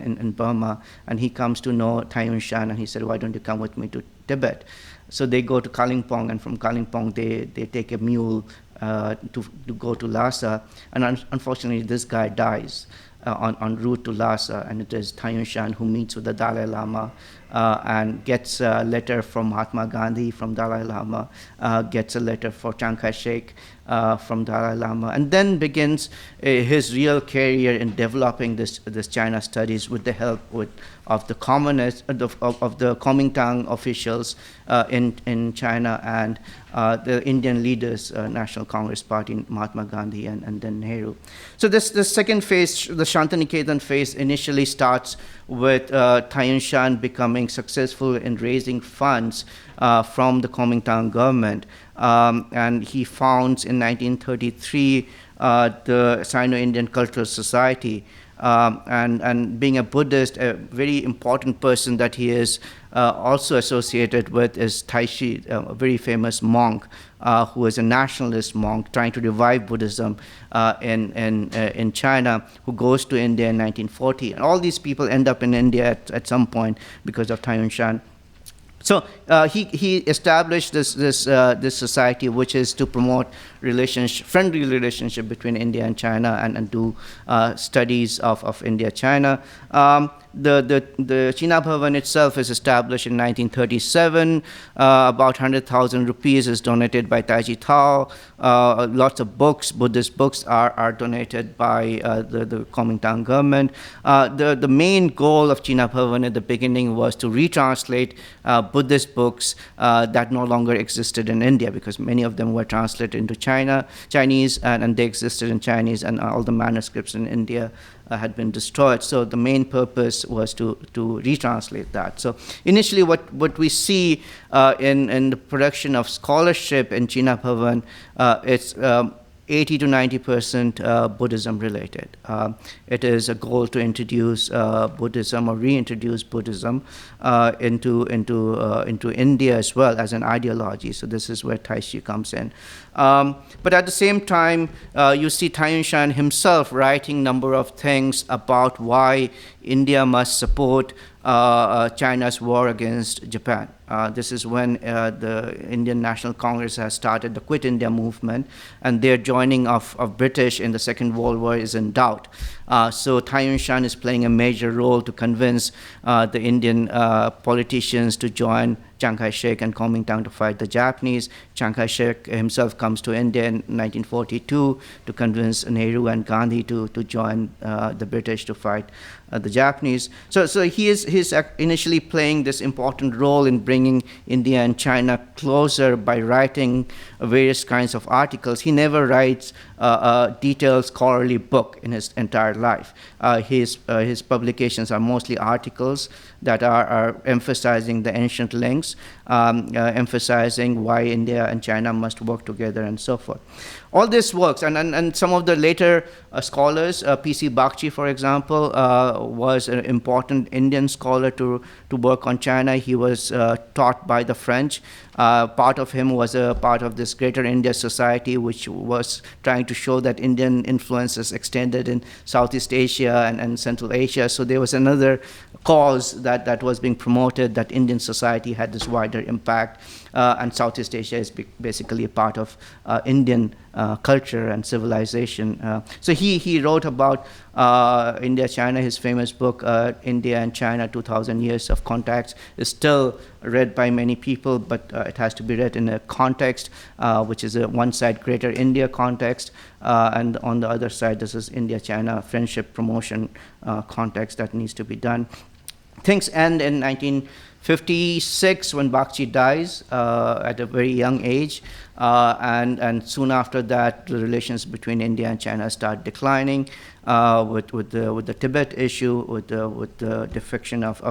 in Burma, and he comes to know Taiyuan Shan, and he said, "Why don't you come with me to Tibet?" So they go to Kalimpong, and from Kalimpong they take a mule to go to Lhasa, and unfortunately this guy dies en route to Lhasa, and it is Taiyuan Shan who meets with the Dalai Lama and gets a letter from Mahatma Gandhi from Dalai Lama, gets a letter for Chiang Kai-shek from Dalai Lama, and then begins his real career in developing this China studies with the help of the communists, of the Kuomintang officials in China, and the Indian leaders, National Congress Party, Mahatma Gandhi, and then Nehru. So the second phase, the Shantiniketan phase, initially starts with Taiyuan Shan becoming successful in raising funds from the Kuomintang government. And he founds in 1933 the Sino-Indian Cultural Society. And being a Buddhist, a very important person that he is also associated with is Taishi, a very famous monk who is a nationalist monk trying to revive Buddhism in China, who goes to India in 1940. And all these people end up in India at some point because of Taiyuan Shan. So he established this society, which is to promote friendly relationship between India and China, and do studies of India-China. The China Bhavan itself is established in 1937. About 100,000 rupees is donated by Taiji Tao. Lots of books, Buddhist books, are donated by the Kuomintang government. The main goal of China Bhavan at the beginning was to retranslate Buddhist books that no longer existed in India, because many of them were translated into Chinese, and they existed in Chinese, and all the manuscripts in India had been destroyed. So the main purpose was to retranslate that. So initially what we see in the production of scholarship in China Bhavan, it's 80 to 90% Buddhism related. It is a goal to introduce Buddhism or reintroduce Buddhism into India as well as an ideology. So this is where Taishi comes in. But at the same time, you see Taiyuan Shan himself writing a number of things about why India must support China's war against Japan. This is when the Indian National Congress has started the Quit India movement, and their joining of British in the Second World War is in doubt. So Taiyuan Shan is playing a major role to convince the Indian politicians to join Chiang Kai-shek and Kuomintang to fight the Japanese. Chiang Kai-shek himself comes to India in 1942 to convince Nehru and Gandhi to join the British to fight the Japanese. So he's initially playing this important role in bringing India and China closer by writing various kinds of articles. He never writes a detailed scholarly book in his entire life. His publications are mostly articles that are emphasizing the ancient links, emphasizing why India and China must work together and so forth. All this works, and some of the later scholars, P.C. Bakshi, for example, was an important Indian scholar to work on China. He was taught by the French. Part of him was a part of this Greater India Society, which was trying to show that Indian influences extended in Southeast Asia and Central Asia. So there was another cause that was being promoted, that Indian society had this wider impact, and Southeast Asia is basically a part of Indian culture and civilization. So he wrote about India, China. His famous book, India and China, 2000 Years of Contacts, is still read by many people, but it has to be read in a context, which is a one side Greater India context, and on the other side, this is India-China friendship promotion context that needs to be done. Things end in 1956 when Bakshi dies at a very young age, and soon after that, the relations between India and China start declining with the Tibet issue, with the defection of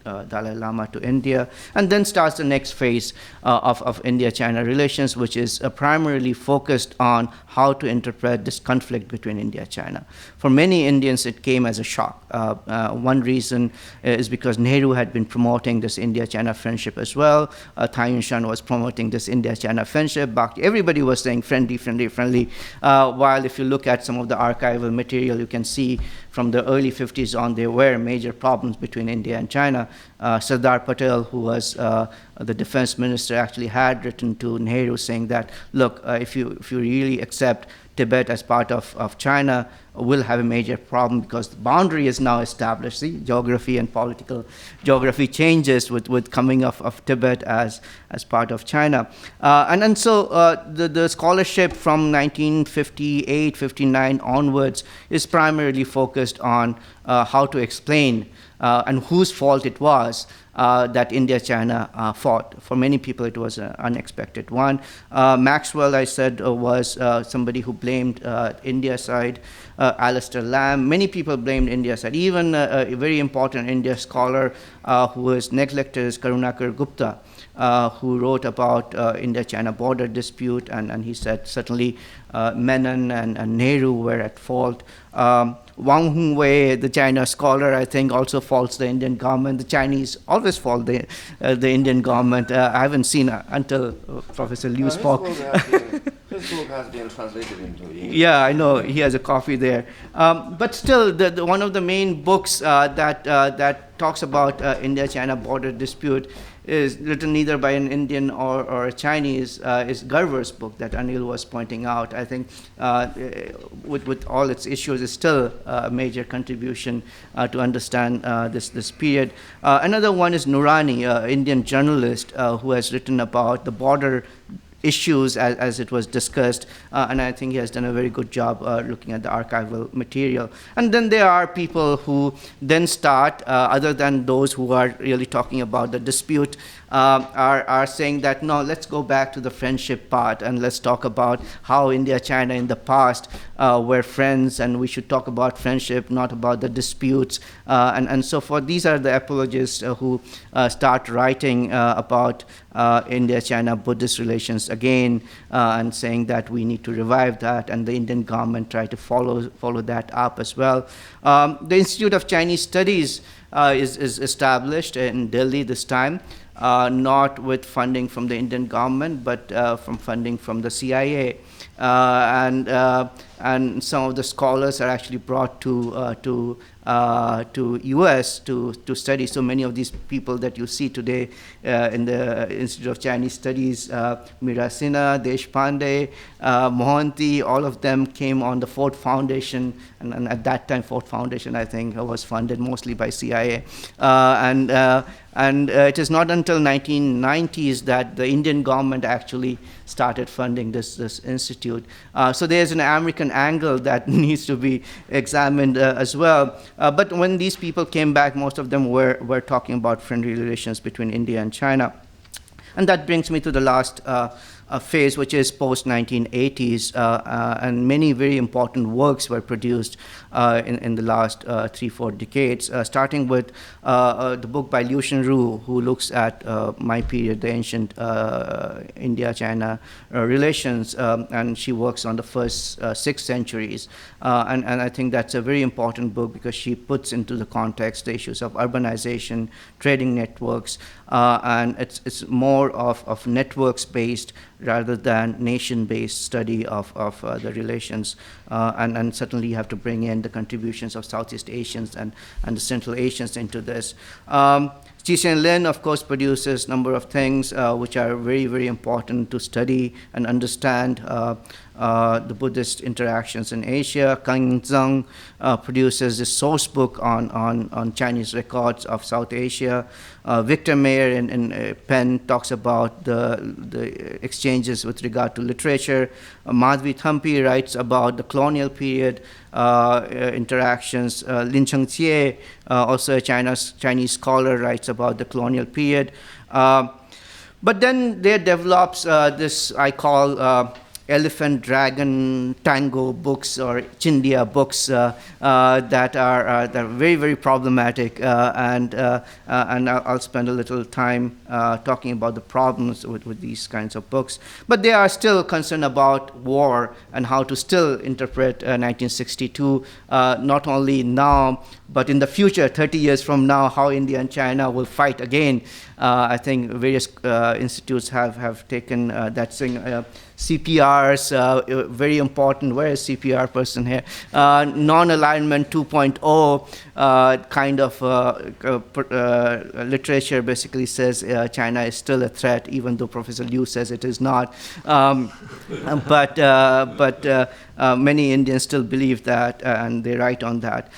Dalai Lama to India, and then starts the next phase of India-China relations, which is primarily focused on how to interpret this conflict between India and China. For many Indians, it came as a shock. One reason is because Nehru had been promoting this India-China friendship as well. Thai Yun-shan was promoting this India-China friendship. Everybody was saying friendly, friendly, friendly. While if you look at some of the archival material, you can see from the early 50s on, there were major problems between India and China. Sardar Patel, who was the defense minister, actually had written to Nehru saying that, look, if you really accept Tibet as part of China, we'll have a major problem because the boundary is now established. See, geography and political geography changes with coming of Tibet as part of China. And so the scholarship from 1958, 59 onwards is primarily focused on how to explain and whose fault it was that India-China fought. For many people, it was an unexpected one. Maxwell, I said, was somebody who blamed India side. Alistair Lamb, many people blamed India side. Even a very important India scholar who was neglected is Karunakar Gupta, who wrote about India-China border dispute, and he said certainly Menon and Nehru were at fault. Wang Hongwei, the China scholar, I think also faults the Indian government. The Chinese always fault the Indian government. I haven't seen until Professor Liu spoke. His book has been translated into English. Yeah, I know. He has a copy there. But still, one of the main books that talks about India-China border dispute is written either by an Indian or a Chinese, is Garver's book that Anil was pointing out. I think with all its issues, is still a major contribution to understand this period. Another one is Nurani, an Indian journalist who has written about the border issues as it was discussed, and I think he has done a very good job looking at the archival material. And then there are people who then start, other than those who are really talking about the dispute, are saying that, no, let's go back to the friendship part and let's talk about how India-China in the past were friends, and we should talk about friendship, not about the disputes, and so forth. These are the apologists who start writing about India-China Buddhist relations again, and saying that we need to revive that, and the Indian government try to follow that up as well. The Institute of Chinese Studies is established in Delhi this time, not with funding from the Indian government, but from funding from the CIA. And some of the scholars are actually brought to US to study. So many of these people that you see today in the Institute of Chinese Studies, Mira Sinha, Deshpande, Mohanty, all of them came on the Ford Foundation, and at that time Ford Foundation, I think, was funded mostly by CIA. And it is not until 1990s that the Indian government actually started funding this institute. So there's an American angle that needs to be examined as well. But when these people came back, most of them were talking about friendly relations between India and China. And that brings me to the last phase, which is post-1980s, and many very important works were produced in the last 3-4 decades, starting with the book by Liu Jian, who looks at my period, the ancient India-China relations, and she works on the first 6 centuries. And I think that's a very important book because she puts into the context the issues of urbanization, trading networks, and it's more of networks-based rather than nation-based study of the relations. And certainly you have to bring in the contributions of Southeast Asians and the Central Asians into this. Cixin Lin, of course, produces a number of things which are very, very important to study and understand the Buddhist interactions in Asia. Kang Zheng produces this source book on Chinese records of South Asia. Victor Mayer in Penn talks about the exchanges with regard to literature. Madhvi Thampi writes about the colonial period interactions. Lin Chengxie, also a Chinese scholar, writes about the colonial period. But then there develops this I call elephant dragon tango books or Chindia books that are very, very problematic, and I'll spend a little time talking about the problems with these kinds of books. But they are still concerned about war and how to still interpret 1962, not only now but in the future, 30 years from now, how India and China will fight again. I think various institutes have taken that thing. CPRs, very important. Where is CPR person here? Non-alignment 2.0 kind of literature basically says China is still a threat, even though Professor Liu says it is not. But many Indians still believe that, and they write on that.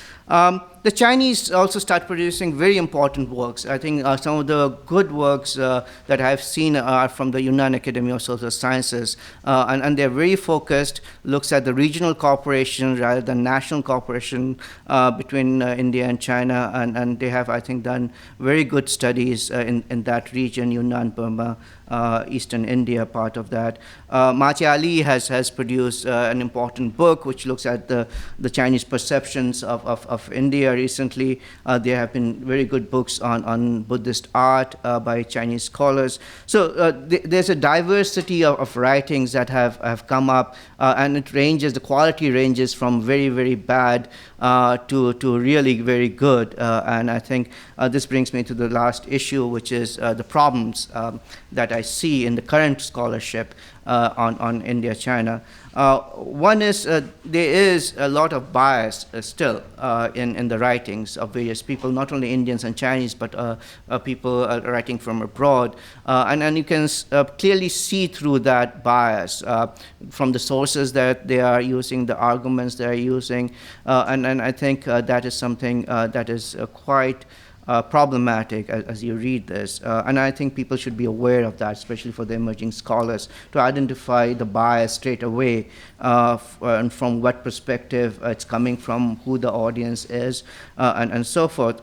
The Chinese also start producing very important works. I think some of the good works that I've seen are from the Yunnan Academy of Social Sciences, and they're very focused, looks at the regional cooperation rather than national cooperation between India and China, and they have, I think, done very good studies in that region, Yunnan, Burma, Eastern India part of that. Machi Ali has produced an important book which looks at the Chinese perceptions of India recently. There have been very good books on Buddhist art by Chinese scholars. So there's a diversity of writings that have come up, and it ranges, the quality ranges from very, very bad to really very good. And I think this brings me to the last issue, which is the problems that I see in the current scholarship on India, China. One is there is a lot of bias still in the writings of various people, not only Indians and Chinese, but people writing from abroad. And you can clearly see through that bias from the sources that they are using, the arguments they are using. And I think that is something that is quite problematic as you read this. And I think people should be aware of that, especially for the emerging scholars, to identify the bias straight away and from what perspective it's coming from, who the audience is, and so forth.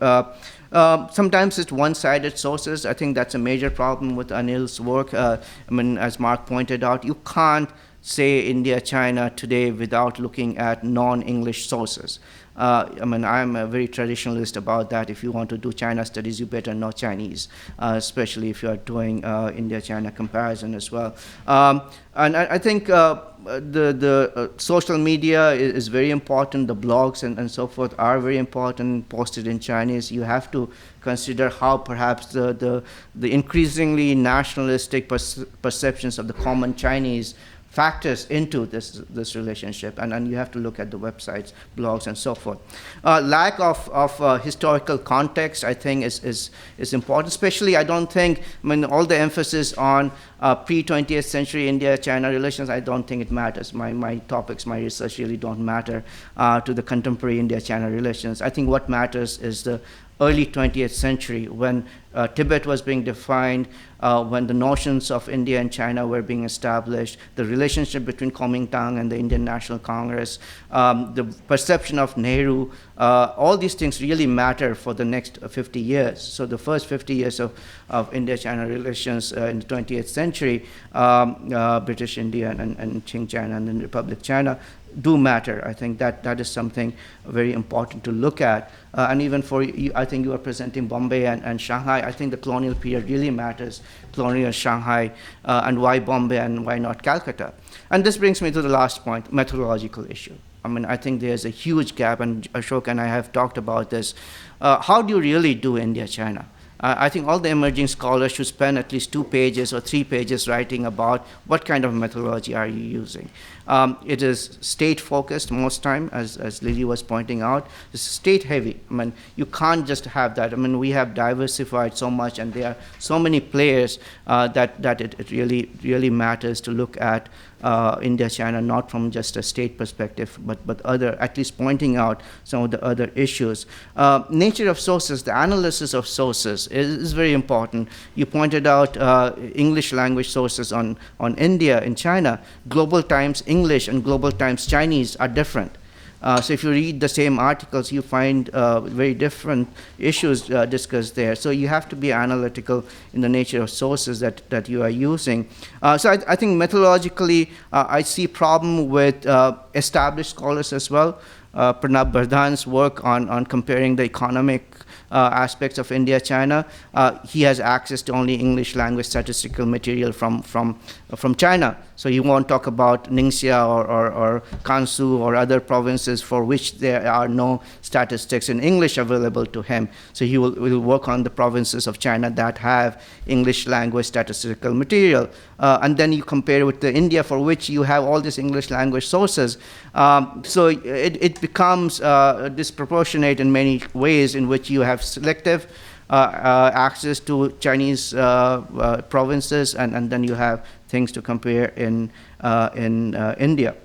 Sometimes it's one-sided sources. I think that's a major problem with Anil's work. I mean, as Mark pointed out, you can't say India, China today without looking at non-English sources. I mean, I'm a very traditionalist about that. If you want to do China studies, you better know Chinese, especially if you are doing India-China comparison as well. And I think the social media is very important. The blogs and so forth are very important, posted in Chinese. You have to consider how perhaps the increasingly nationalistic perceptions of the common Chinese factors into this relationship, and you have to look at the websites, blogs, and so forth. Lack of historical context, I think, is important. Especially, I don't think, I mean, all the emphasis on pre-20th century India-China relations, I don't think it matters. My topics, my research really don't matter to the contemporary India-China relations. I think what matters is the early 20th century, when Tibet was being defined, when the notions of India and China were being established, the relationship between Kuomintang and the Indian National Congress, the perception of Nehru, all these things really matter for the next 50 years. So the first 50 years of India-China relations in the 20th century, British India and Qing China and then Republic China, do matter. I think that is something very important to look at. And even for you, I think you are presenting Bombay and Shanghai. I think the colonial period really matters, colonial Shanghai, and why Bombay and why not Calcutta. And this brings me to the last point, methodological issue. I mean, I think there's a huge gap, and Ashok and I have talked about this. How do you really do India-China? I think all the emerging scholars should spend at least 2 pages or 3 pages writing about what kind of methodology are you using. It is state-focused most time, as Lily was pointing out. It's state-heavy. I mean, you can't just have that. I mean, we have diversified so much, and there are so many players that it really matters to look at India-China not from just a state perspective, but other, at least pointing out some of the other issues. Nature of sources, the analysis of sources is very important. You pointed out English language sources on India in China. Global Times English and Global Times Chinese are different. So if you read the same articles, you find very different issues discussed there. So you have to be analytical in the nature of sources that you are using. So I think methodologically, I see problem with established scholars as well. Pranab Bardhan's work on comparing the economic aspects of India-China. He has access to only English language statistical material from China. So he won't talk about Ningxia or Gansu or other provinces for which there are no statistics in English available to him. So he will work on the provinces of China that have English language statistical material. And then you compare it with the India for which you have all these English language sources. So it becomes disproportionate in many ways in which you have selective access to Chinese provinces, and then you have things to compare in India.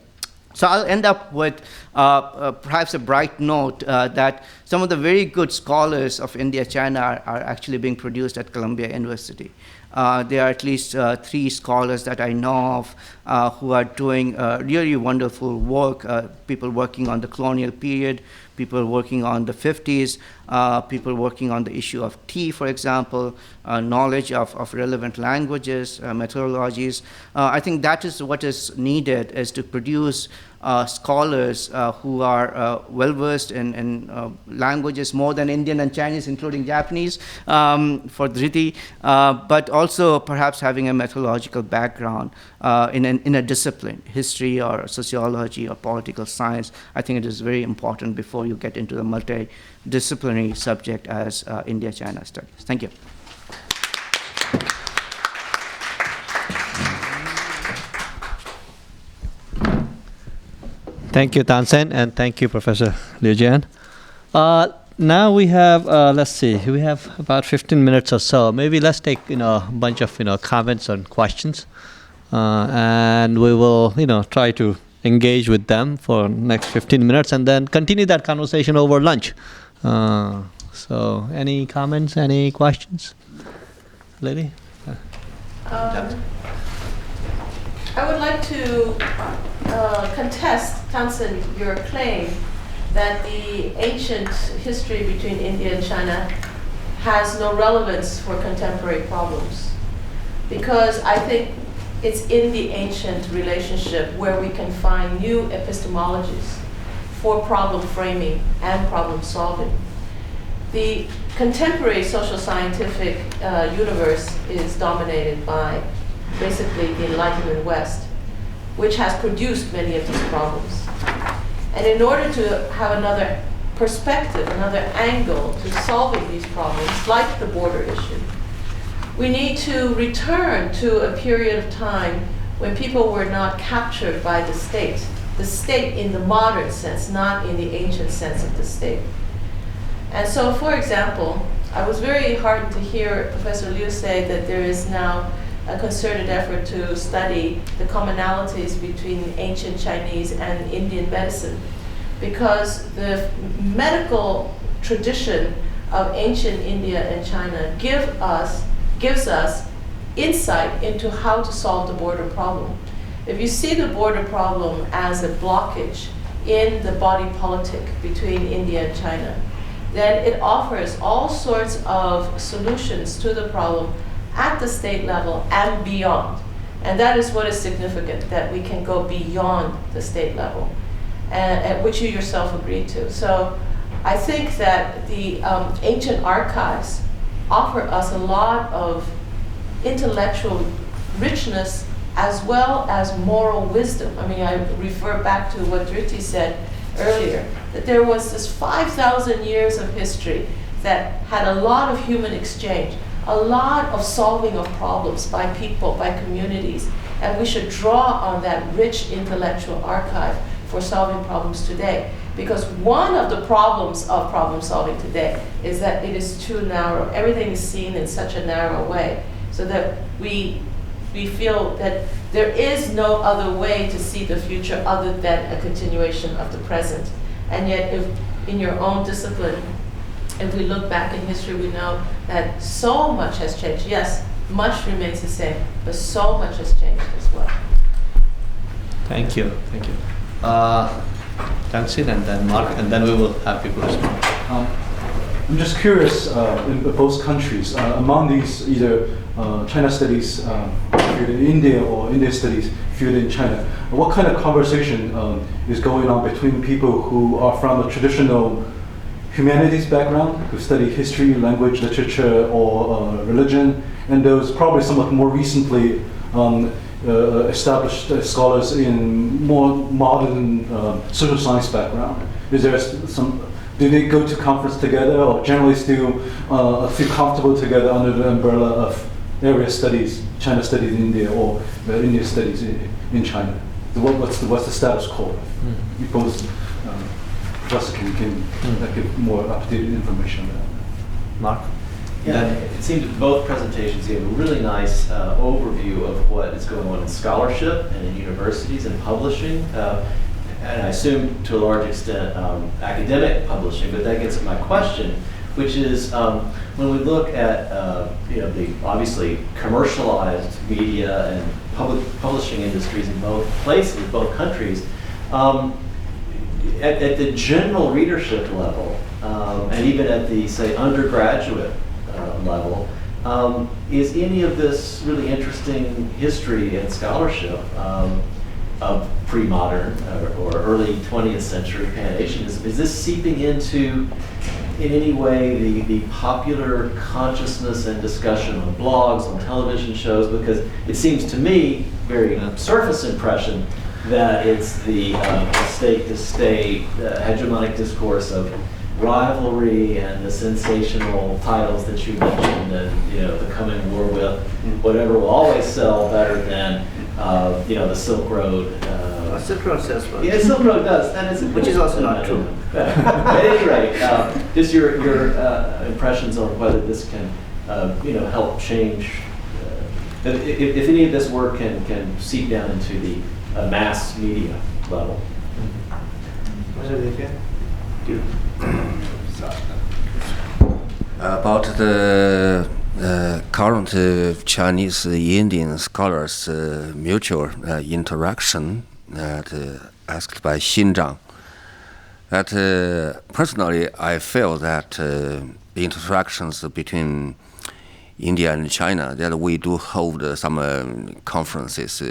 So I'll end up with perhaps a bright note that some of the very good scholars of India-China are actually being produced at Columbia University. There are at least 3 scholars that I know of who are doing really wonderful work, people working on the colonial period, people working on the 50s, people working on the issue of tea, for example, knowledge of relevant languages, methodologies. I think that is what is needed, is to produce scholars who are well-versed in languages more than Indian and Chinese, including Japanese, for Dhriti, but also perhaps having a methodological background in a discipline, history or sociology or political science. I think it is very important before you get into the multidisciplinary subject as India-China studies. Thank you. Thank you, Tansen, and thank you, Professor Liu Jian. Now we have, let's see, we have about 15 minutes or so. Maybe let's take a bunch of comments and questions, and we will try to engage with them for next 15 minutes, and then continue that conversation over lunch. So, any comments, any questions, Lily? I would like to contest, Tansen, your claim that the ancient history between India and China has no relevance for contemporary problems. Because I think it's in the ancient relationship where we can find new epistemologies for problem framing and problem solving. The contemporary social scientific universe is dominated by basically the Enlightenment West, which has produced many of these problems. And in order to have another perspective, another angle to solving these problems, like the border issue, we need to return to a period of time when people were not captured by the state in the modern sense, not in the ancient sense of the state. And so, for example, I was very heartened to hear Professor Liu say that there is now a concerted effort to study the commonalities between ancient Chinese and Indian medicine, because the medical tradition of ancient India and China gives us insight into how to solve the border problem. If you see the border problem as a blockage in the body politic between India and China, then it offers all sorts of solutions to the problem at the state level and beyond. And that is what is significant, that we can go beyond the state level, and which you yourself agreed to. So I think that the ancient archives offer us a lot of intellectual richness as well as moral wisdom. I mean, I refer back to what Dhriti said earlier, that there was this 5,000 years of history that had a lot of human exchange, a lot of solving of problems by people, by communities, and we should draw on that rich intellectual archive for solving problems today. Because one of the problems of problem solving today is that it is too narrow. Everything is seen in such a narrow way, so that we feel that there is no other way to see the future other than a continuation of the present. And yet, if in your own discipline, if we look back in history, we know that so much has changed. Yes, much remains the same, but so much has changed as well. Thank you. Thank you. Tansen and then Mark, and then we will have people respond. I'm just curious, in both countries, among these either China studies viewed in India or India studies viewed in China, what kind of conversation is going on between people who are from a traditional humanities background, who study history, language, literature, or religion, and those probably somewhat more recently established scholars in more modern social science background? Is there do they go to conference together, or generally still feel comfortable together under the umbrella of area studies, China studies in India, or India studies in China? What's the status quo? You both, Professor can give more updated information on that. Mark? Yeah, it seemed that both presentations gave a really nice overview of what is going on in scholarship and in universities and publishing, and I assume to a large extent academic publishing, but that gets at my question, which is when we look at the obviously commercialized media and publishing industries in both places, both countries, at the general readership level, and even at the, say, undergraduate level, is any of this really interesting history and scholarship of pre-modern or early 20th century Pan-Asian, is this seeping into, in any way, the popular consciousness and discussion on blogs, on television shows? Because it seems to me, very surface impression, that it's the state-to-state hegemonic discourse of rivalry and the sensational titles that you mentioned, and the coming war with whatever will always sell better than the Silk Road. Silk Road sells well. Yeah, Silk Road does, and it's which is also not true. At any rate, just your impressions on whether this can help change. If any of this work can seep down into the mass media level. About the current Chinese-Indian scholars' mutual interaction asked by Xinzhang, that personally I feel that the interactions between India and China, that we do hold some conferences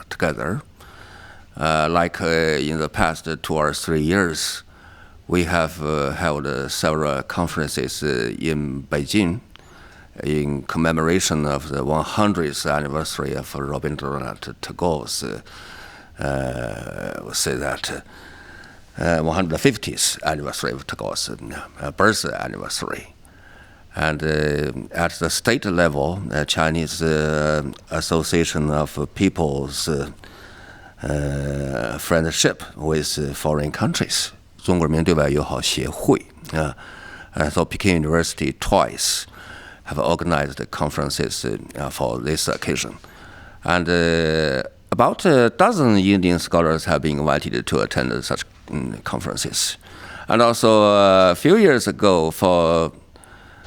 together. Like in the past 2 or 3 years, we have held several conferences in Beijing in commemoration of the 100th anniversary of Rabindranath Tagore's, 150th anniversary of Tagore's birth anniversary. And at the state level, Chinese Association of People's Friendship with Foreign Countries, 中国人民对外友好协会, so Peking University twice have organized conferences for this occasion. And about a dozen Indian scholars have been invited to attend such conferences. And also a few years ago, for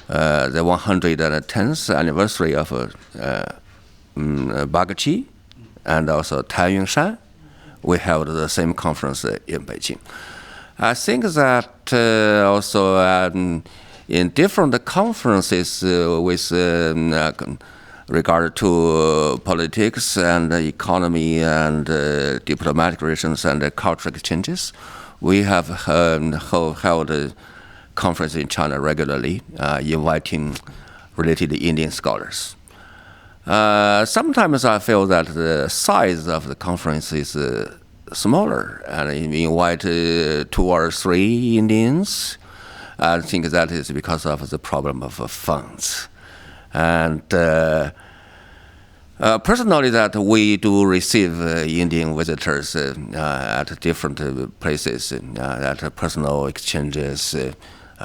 the 110th anniversary of Bagachi and also Taiyunshan, we held the same conference in Beijing. I think that also in different conferences with regard to politics and economy and diplomatic relations and cultural exchanges, we have held a conference in China regularly, inviting related Indian scholars. Sometimes I feel that the size of the conference is smaller, and we invite 2 or 3 Indians. I think that is because of the problem of funds. And personally, that we do receive Indian visitors at different places, at personal exchanges,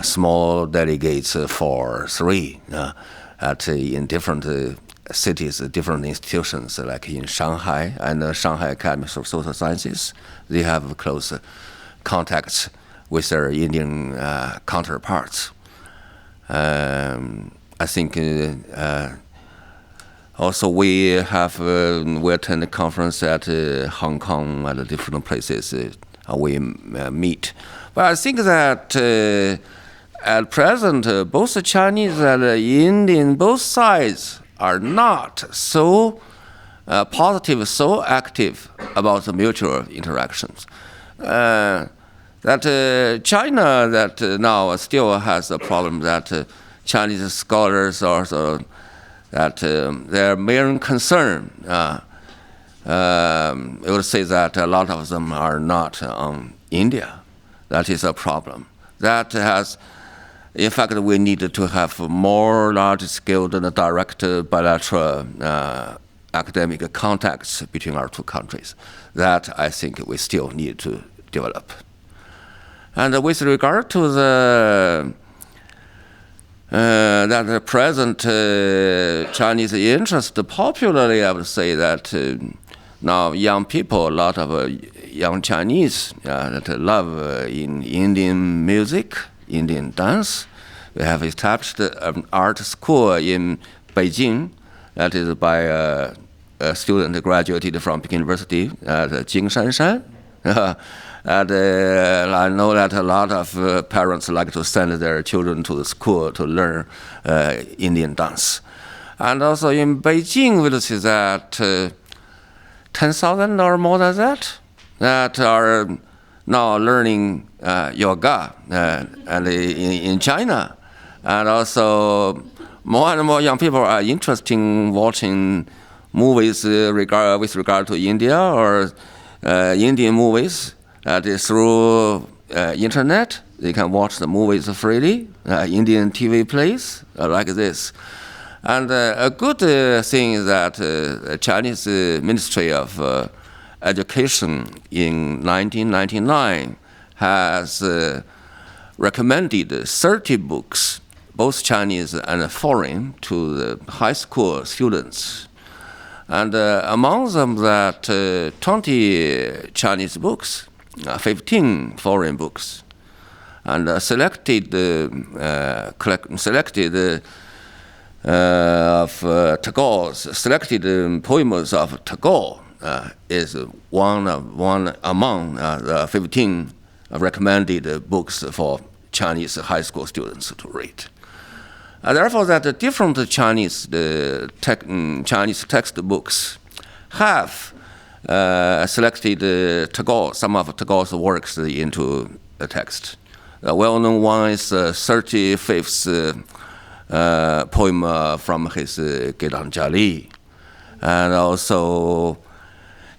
small delegates for 3 in different cities, different institutions, like in Shanghai and Shanghai Academy of Social Sciences. They have close contacts with their Indian counterparts. I think also we attend a conference at Hong Kong at different places. We meet. But I think that at present, both Chinese and Indian, both sides are not so positive, so active about the mutual interactions. That China that now still has a problem that Chinese scholars also that their main concern, I would say that a lot of them are not on India. That is a problem. That has, in fact, we need to have more large-scale and direct bilateral academic contacts between our 2 countries. That I think we still need to develop. And with regard to the present Chinese interest, popularly I would say that now young people, a lot of young Chinese that love in Indian music, Indian dance. We have established an art school in Beijing that is by a student graduated from Peking University at Shan. And I know that a lot of parents like to send their children to the school to learn Indian dance. And also in Beijing, we'll see that 10,000 or more than that are now learning yoga and in China. And also more and more young people are interested in watching movies with regard to India or Indian movies. That is through internet. They can watch the movies freely, Indian TV plays like this. And a good thing is that the Chinese Ministry of Education in 1999 has recommended 30 books, both Chinese and foreign, to the high school students. And among them that 20 Chinese books, 15 foreign books, and selected of Tagore's selected poems of Tagore is one among the 15 recommended books for Chinese high school students to read. Therefore, that different Chinese textbooks have selected Tagore, some of Tagore's works into the text. The well-known one is 35th poem from his Gitanjali, and also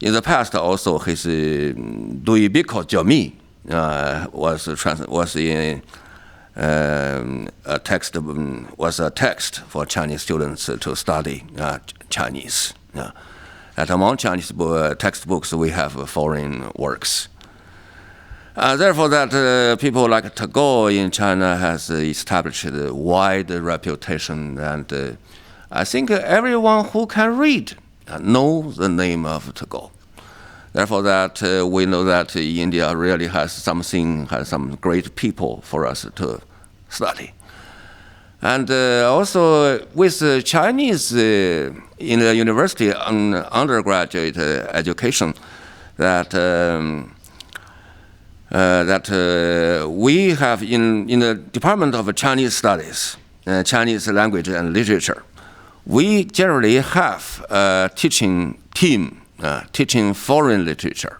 in the past also his Dui Biko Jomi was in a text for Chinese students to study Chinese. And among Chinese textbooks, we have foreign works. Therefore, that people like Tagore in China has established a wide reputation, and I think everyone who can read knows the name of Tagore. Therefore, that we know that India really has some great people for us to study. And also with Chinese in the university undergraduate education, that we have in the Department of Chinese Studies, Chinese Language and Literature, we generally have a teaching team teaching foreign literature.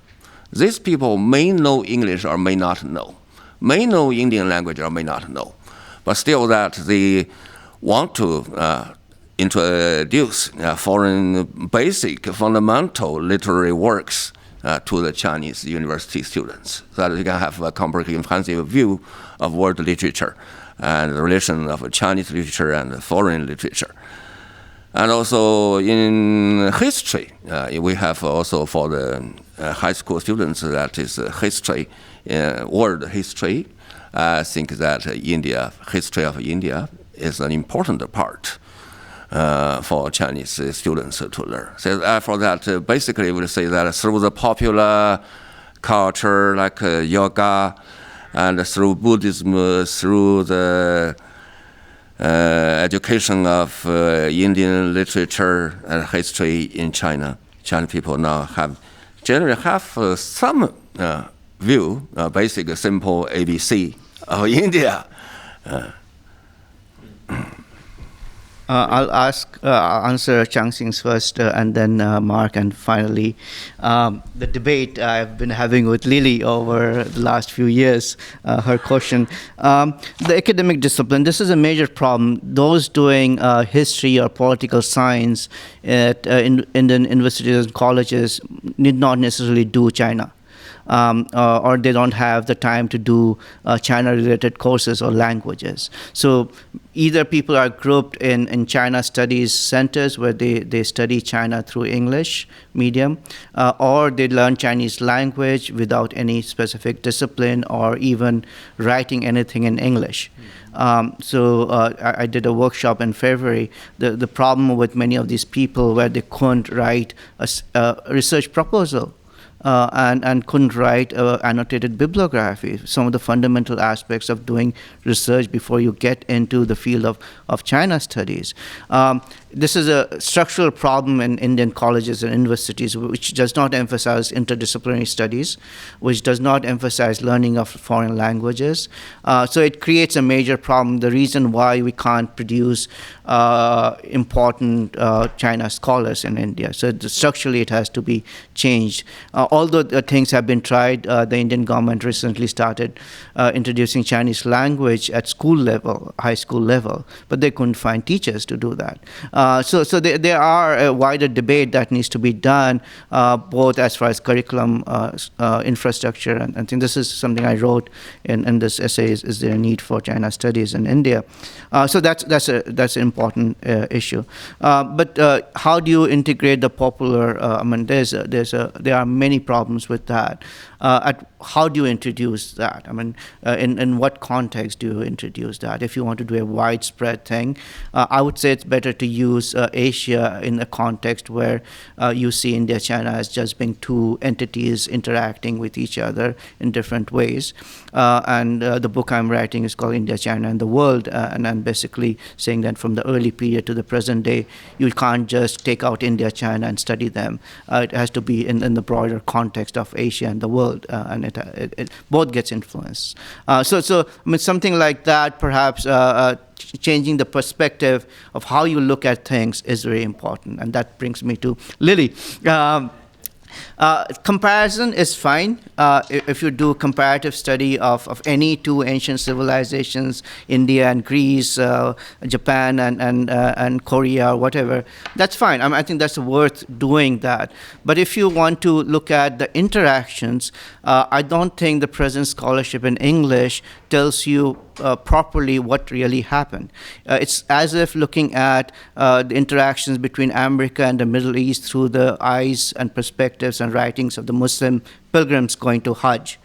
These people may know English or may not know, may know Indian language or may not know, but still that they want to introduce foreign basic, fundamental literary works to the Chinese university students, so that they can have a comprehensive view of world literature and the relation of Chinese literature and foreign literature. And also in history, we have also for the high school students, that is history, world history. I think that history of India is an important part for Chinese students to learn. So for that, basically, we would say that through the popular culture like yoga, and through Buddhism, through the education of Indian literature and history in China, Chinese people now generally have some view, basic, simple ABC of India. I'll answer Changxing's first, and then Mark, and finally the debate I've been having with Lily over the last few years. Her question: the academic discipline. This is a major problem. Those doing history or political science at Indian universities and colleges need not necessarily do China. Or they don't have the time to do China-related courses or languages. So either people are grouped in China studies centers where they study China through English medium, or they learn Chinese language without any specific discipline or even writing anything in English. So I did a workshop in February. The problem with many of these people where they couldn't write a research proposal. And couldn't write annotated bibliography, some of the fundamental aspects of doing research before you get into the field of China studies. This is a structural problem in Indian colleges and universities, which does not emphasize interdisciplinary studies, which does not emphasize learning of foreign languages. So it creates a major problem, the reason why we can't produce important China scholars in India. So structurally it has to be changed. Although things have been tried, the Indian government recently started introducing Chinese language at school level, high school level, but they couldn't find teachers to do that. So there are a wider debate that needs to be done, both as far as curriculum, infrastructure, and I think this is something I wrote in this essay, is there a need for China studies in India? So that's an important issue. But how do you integrate the popular, there are many problems with that. How do you introduce that? I mean, in what context do you introduce that? If you want to do a widespread thing, I would say it's better to use Asia in a context where you see India, China as just being two entities interacting with each other in different ways. And the book I'm writing is called India, China, and the World, and I'm basically saying that from the early period to the present day, you can't just take out India, China, and study them. It has to be in the broader context of Asia and the world, and it both gets influenced. So I mean, something like that, perhaps changing the perspective of how you look at things is very important. And that brings me to Lily. Comparison is fine. If you do comparative study of any two ancient civilizations, India and Greece, Japan and Korea, whatever, that's fine. I think that's worth doing that. But if you want to look at the interactions, I don't think the present scholarship in English tells you properly what really happened. It's as if looking at the interactions between America and the Middle East through the eyes and perspectives and writings of the Muslim pilgrims going to Hajj.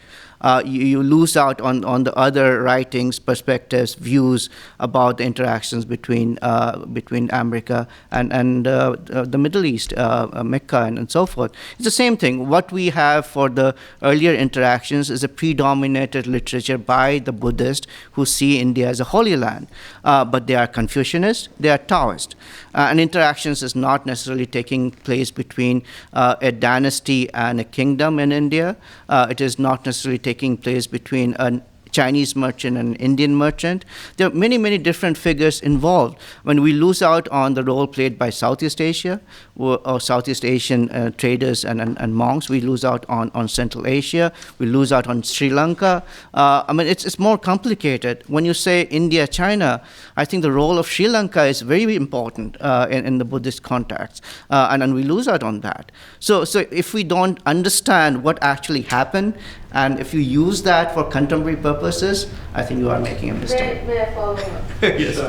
you lose out on the other writings, perspectives, views about the interactions between America and the Middle East, Mecca, and so forth. It's the same thing. What we have for the earlier interactions is a predominated literature by the Buddhists who see India as a holy land, but they are Confucianist, they are Taoist, and interactions is not necessarily taking place between a dynasty and a kingdom in India. It is not necessarily taking place between a Chinese merchant and an Indian merchant. There are many, many different figures involved. When we lose out on the role played by Southeast Asia or Southeast Asian traders and monks, we lose out on Central Asia, we lose out on Sri Lanka. I mean, it's more complicated. When you say India, China, I think the role of Sri Lanka is very important in the Buddhist context, and we lose out on that. So if we don't understand what actually happened, and if you use that for contemporary purposes, I think you are making a mistake. May I follow up? Yes.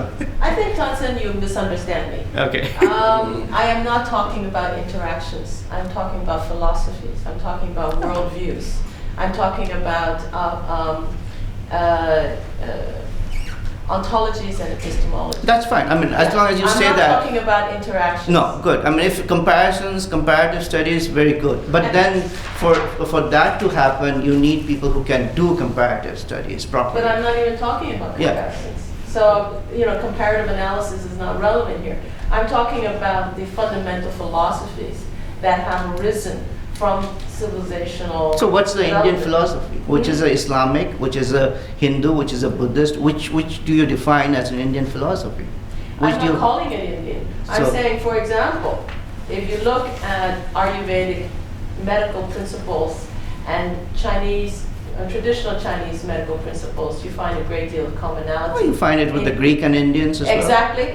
I think, Tansen, you misunderstand me. Okay. I am not talking about interactions. I'm talking about philosophies. I'm talking about worldviews. I'm talking about ontologies and epistemology. That's fine. I mean, as long as you say that. I'm not talking about interactions. No, good. I mean, if comparative studies, very good. But then for that to happen, you need people who can do comparative studies properly. But I'm not even talking about comparisons. So, comparative analysis is not relevant here. I'm talking about the fundamental philosophies that have arisen from civilizational. So what's the Indian philosophy? Which is a Islamic, which is a Hindu, which is a Buddhist? Which do you define as an Indian philosophy? I'm not calling it Indian. I'm saying, for example, if you look at Ayurvedic medical principles and Chinese, traditional Chinese medical principles, you find a great deal of commonality. Well, you find it with the Greek and Indians as well.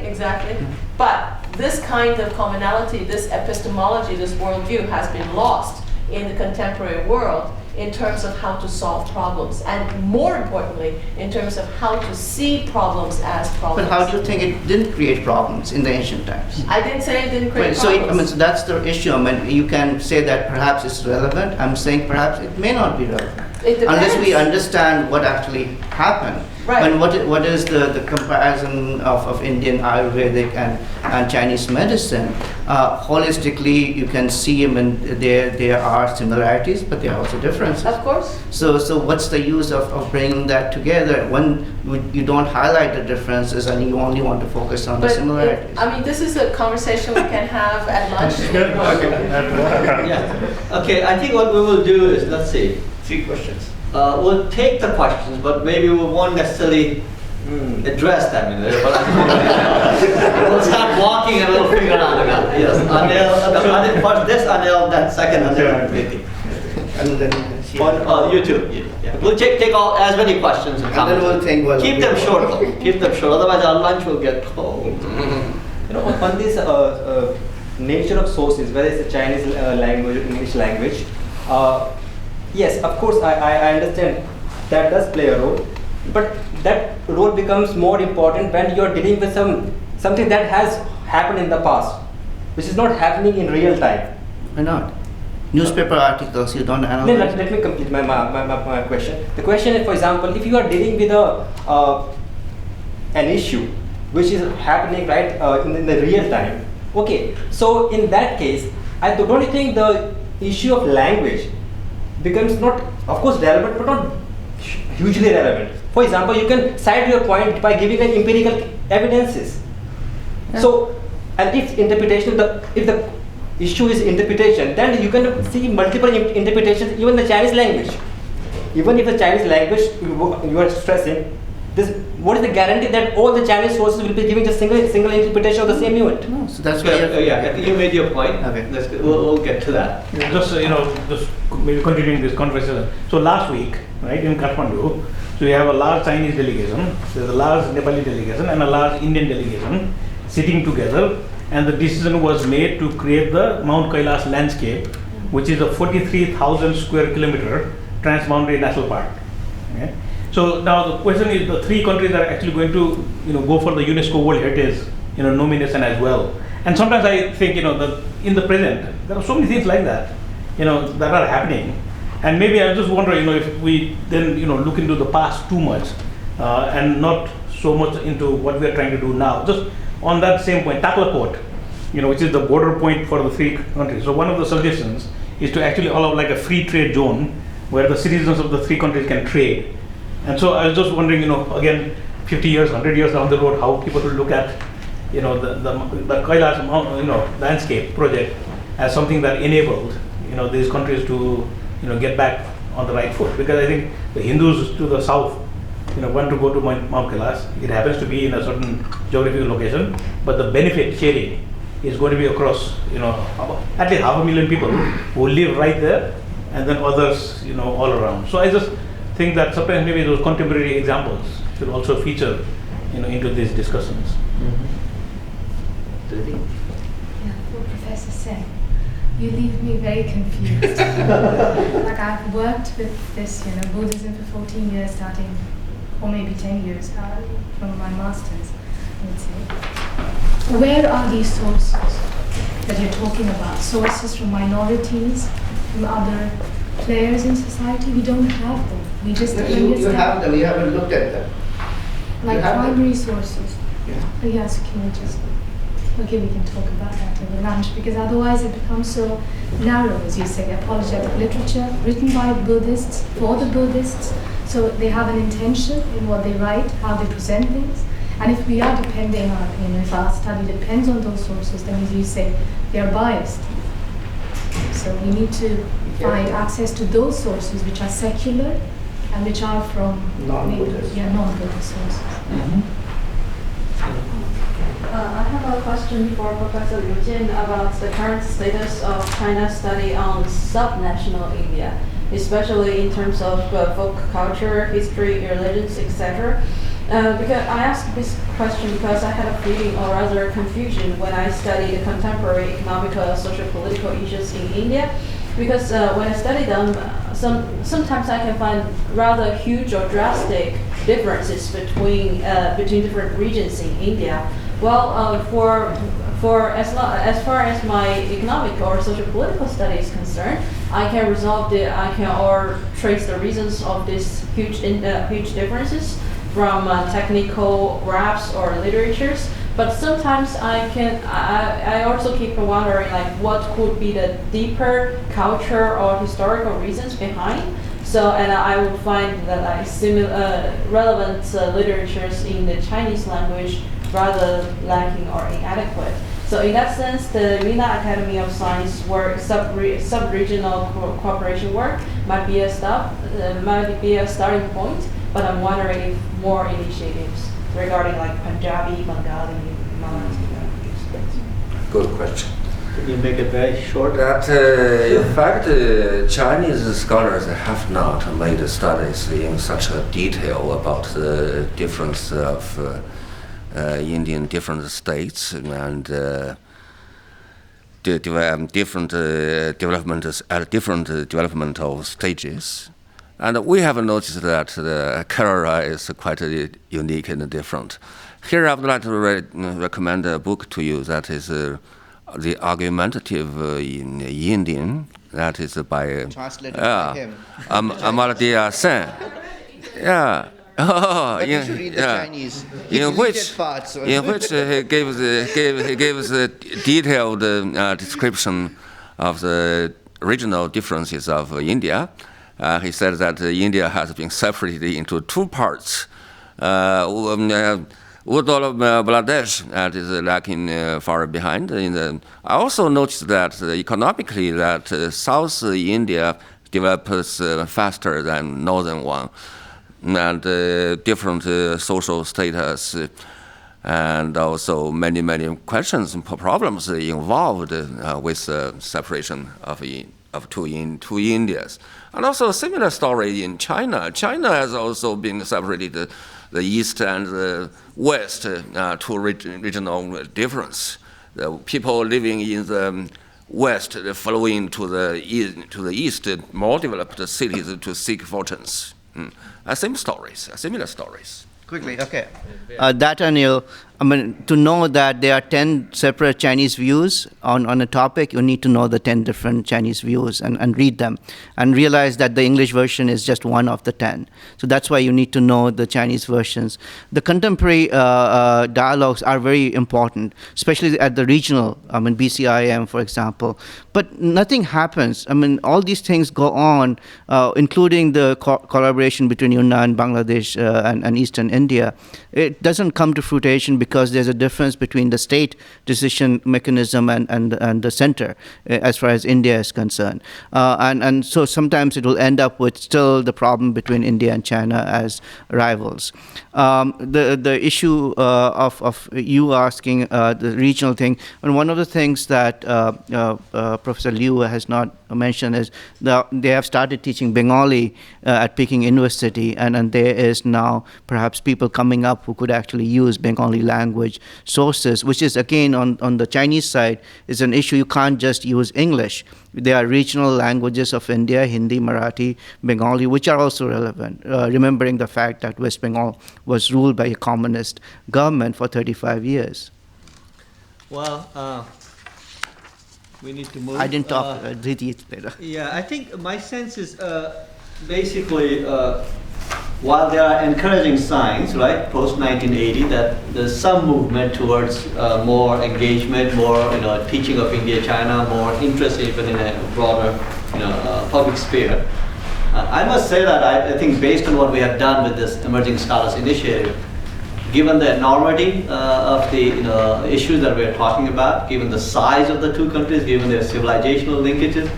Exactly. But this kind of commonality, this epistemology, this worldview has been lost in the contemporary world in terms of how to solve problems, and more importantly, in terms of how to see problems as problems. But how do you think it didn't create problems in the ancient times? I didn't say it didn't create problems. So that's the issue. I mean, you can say that perhaps it's relevant. I'm saying perhaps it may not be relevant. It depends. Unless we understand what actually happened. Right. And what is the comparison of Indian Ayurvedic and Chinese medicine? Holistically, you can see, I mean, there are similarities, but there are also differences. Of course. So what's the use of bringing that together when you don't highlight the differences and you only want to focus on the similarities? This is a conversation we can have at lunch. Okay, I think what we will do is, let's see, 3 questions. We'll take the questions, but maybe we won't necessarily address them. We'll start walking and we'll figure out. Yes, Anil, first this Anil, then second Anil, maybe. And then On YouTube. Yeah. We'll take as many questions and then we'll think, well, keep them short though. Keep them short, otherwise our lunch will get cold. On this nature of sources, whether it's a Chinese language, English language, yes, of course, I understand that does play a role, but that role becomes more important when you're dealing with something that has happened in the past, which is not happening in real time. Why not? Newspaper articles, you don't analyze. Let me complete my question. The question is, for example, if you are dealing with an issue which is happening right in the real time, okay, so in that case, don't you think the issue of language becomes not, of course, relevant, but not hugely relevant? For example, you can cite your point by giving an empirical evidences. Yeah. So, and if the issue is interpretation, then you can see multiple interpretations, even the Chinese language. Even if the Chinese language you are stressing, what is the guarantee that all the Chinese sources will be giving the single interpretation of the same event? No, so that's why. I think you made your point. Okay. We'll get to that. Just maybe continuing this conversation. So last week, right, in Kathmandu, so we have a large Chinese delegation, there's a large Nepali delegation, and a large Indian delegation sitting together, and the decision was made to create the Mount Kailash landscape, which is a 43,000 square kilometer transboundary national park. Okay? So now the question is, the 3 countries are actually going to go for the UNESCO World Heritage nomination as well. And sometimes I think that in the present there are so many things like that that are happening, And maybe I'm just wondering, if we then, look into the past too much and not so much into what we are trying to do now. Just on that same point, Taklakot, which is the border point for the three countries. So one of the suggestions is to actually allow like a free trade zone where the citizens of the three countries can trade. And so I was just wondering, again, 50 years, 100 years down the road, how people will look at, the Kailash, landscape project as something that enabled, these countries to, get back on the right foot. Because I think the Hindus to the south, want to go to Mount Kailash. It happens to be in a certain geographical location, but the benefit sharing is going to be across, at least 500,000 people who live right there, and then others, all around. So I just think that sometimes maybe those contemporary examples should also feature, into these discussions. Yeah, for Professor Sen, you leave me very confused. Like I've worked with this, Buddhism for 14 years, starting, or maybe 10 years from my master's, I would say. Where are these sources that you're talking about? Sources from minorities, from other players in society? We don't have them. We just You have them, you haven't looked at them. like primary sources. Yeah. Oh, yes, can we just, okay, we can talk about that over lunch, because otherwise it becomes so narrow, as you say, apologetic literature written by Buddhists, for the Buddhists, so they have an intention in what they write, how they present things, and if we are depending on, if our study depends on those sources, then as you say, they are biased. So we need to find access to those sources which are secular and which are from non-Buddhist sources. I have a question for Professor Liu Jian about the current status of China's study on subnational India, especially in terms of folk culture, history, religions, etc. Because I asked this question because I had a feeling, or rather confusion, when I studied contemporary economical, social, political issues in India. Because when I study them, sometimes I can find rather huge or drastic differences between different regions in India. Well, for as far as my economic or social political study is concerned, I can or trace the reasons of these huge differences from technical graphs or literatures. But sometimes I also keep wondering, like, what could be the deeper culture or historical reasons behind. So, and I would find that relevant literatures in the Chinese language rather lacking or inadequate. So in that sense, the Vienna Academy of Science work, sub-regional cooperation work might be a starting point, but I'm wondering if more initiatives regarding like Punjabi, Bengali, Marathi languages. Good question. Can you make it very short? That in fact, Chinese scholars have not made studies in such a detail about the difference of Indian different states and different developments at different developmental stages. And we have noticed that Kerala is quite unique and different. Here I would like to recommend a book to you that is The Argumentative in Indian, that is by translated by him. Tansen Sen. Yeah. Oh, But you should read the Chinese. In which parts. he gives a detailed description of the regional differences of India. He said that India has been separated into two parts. Uttar Pradesh, that is lacking far behind. I also noticed that economically that South India develops faster than northern one, and different social status, and also many questions and problems involved with separation of two Indias. And also a similar story in China. China has also been separated, the east and the west, to regional difference. The people living in the west flowing to the east, more developed cities to seek fortunes. Similar stories. Quickly, okay. That, Anil, I mean, to know that there are 10 separate Chinese views on a topic, you need to know the 10 different Chinese views and read them and realize that the English version is just one of the 10. So that's why you need to know the Chinese versions. The contemporary dialogues are very important, especially at the regional, I mean, BCIM, for example. But nothing happens. I mean, all these things go on, including the collaboration between Yunnan, Bangladesh, and Eastern India. It doesn't come to fruition because there's a difference between the state decision mechanism and the center as far as India is concerned. And so sometimes it will end up with still the problem between India and China as rivals. The issue of you asking the regional thing, and one of the things that Professor Liu has not mentioned is they have started teaching Bengali at Peking University, and there is now perhaps people coming up who could actually use Bengali language sources, which is again on the Chinese side is an issue. You can't just use English. There are regional languages of India, Hindi, Marathi, Bengali, which are also relevant, remembering the fact that West Bengal was ruled by a communist government for 35 years. Well, we need to move. I didn't talk, Dhiti later. Yeah, I think my sense is basically while there are encouraging signs, right, post-1980, that there's some movement towards more engagement, more teaching of India-China, more interest even in a broader public sphere. I must say that I think based on what we have done with this Emerging Scholars Initiative, given the enormity of the issues that we're talking about, given the size of the two countries, given their civilizational linkages,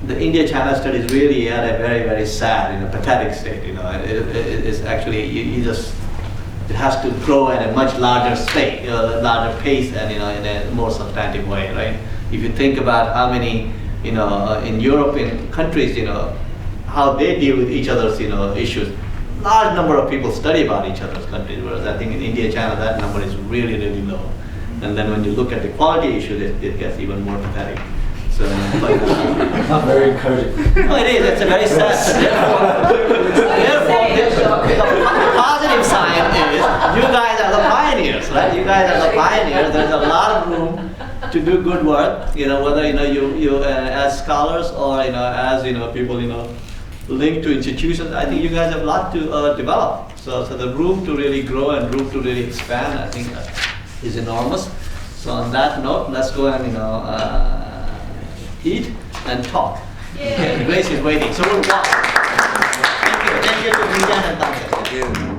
the India-China studies really at a very, very sad, pathetic state. It's actually it has to grow at a much larger state, larger pace, and in a more substantive way, right? If you think about how many, in European countries, how they deal with each other's, issues. Large number of people study about each other's countries, whereas I think in India, China, that number is really, really low. And then when you look at the quality issues, it gets even more pathetic. So, not very encouraging. No, it is. It's a very sad. Therefore, the positive sign is you guys are the pioneers, right? You guys are the pioneers. There's a lot of room to do good work. Whether you as scholars or as people linked to institutions. I think you guys have a lot to develop. So the room to really grow and room to really expand, I think, is enormous. So on that note, let's go and eat and talk. Okay, Grace is waiting. So we'll walk. Thank you. Thank you to Liu Jian and Tansen. Thank you.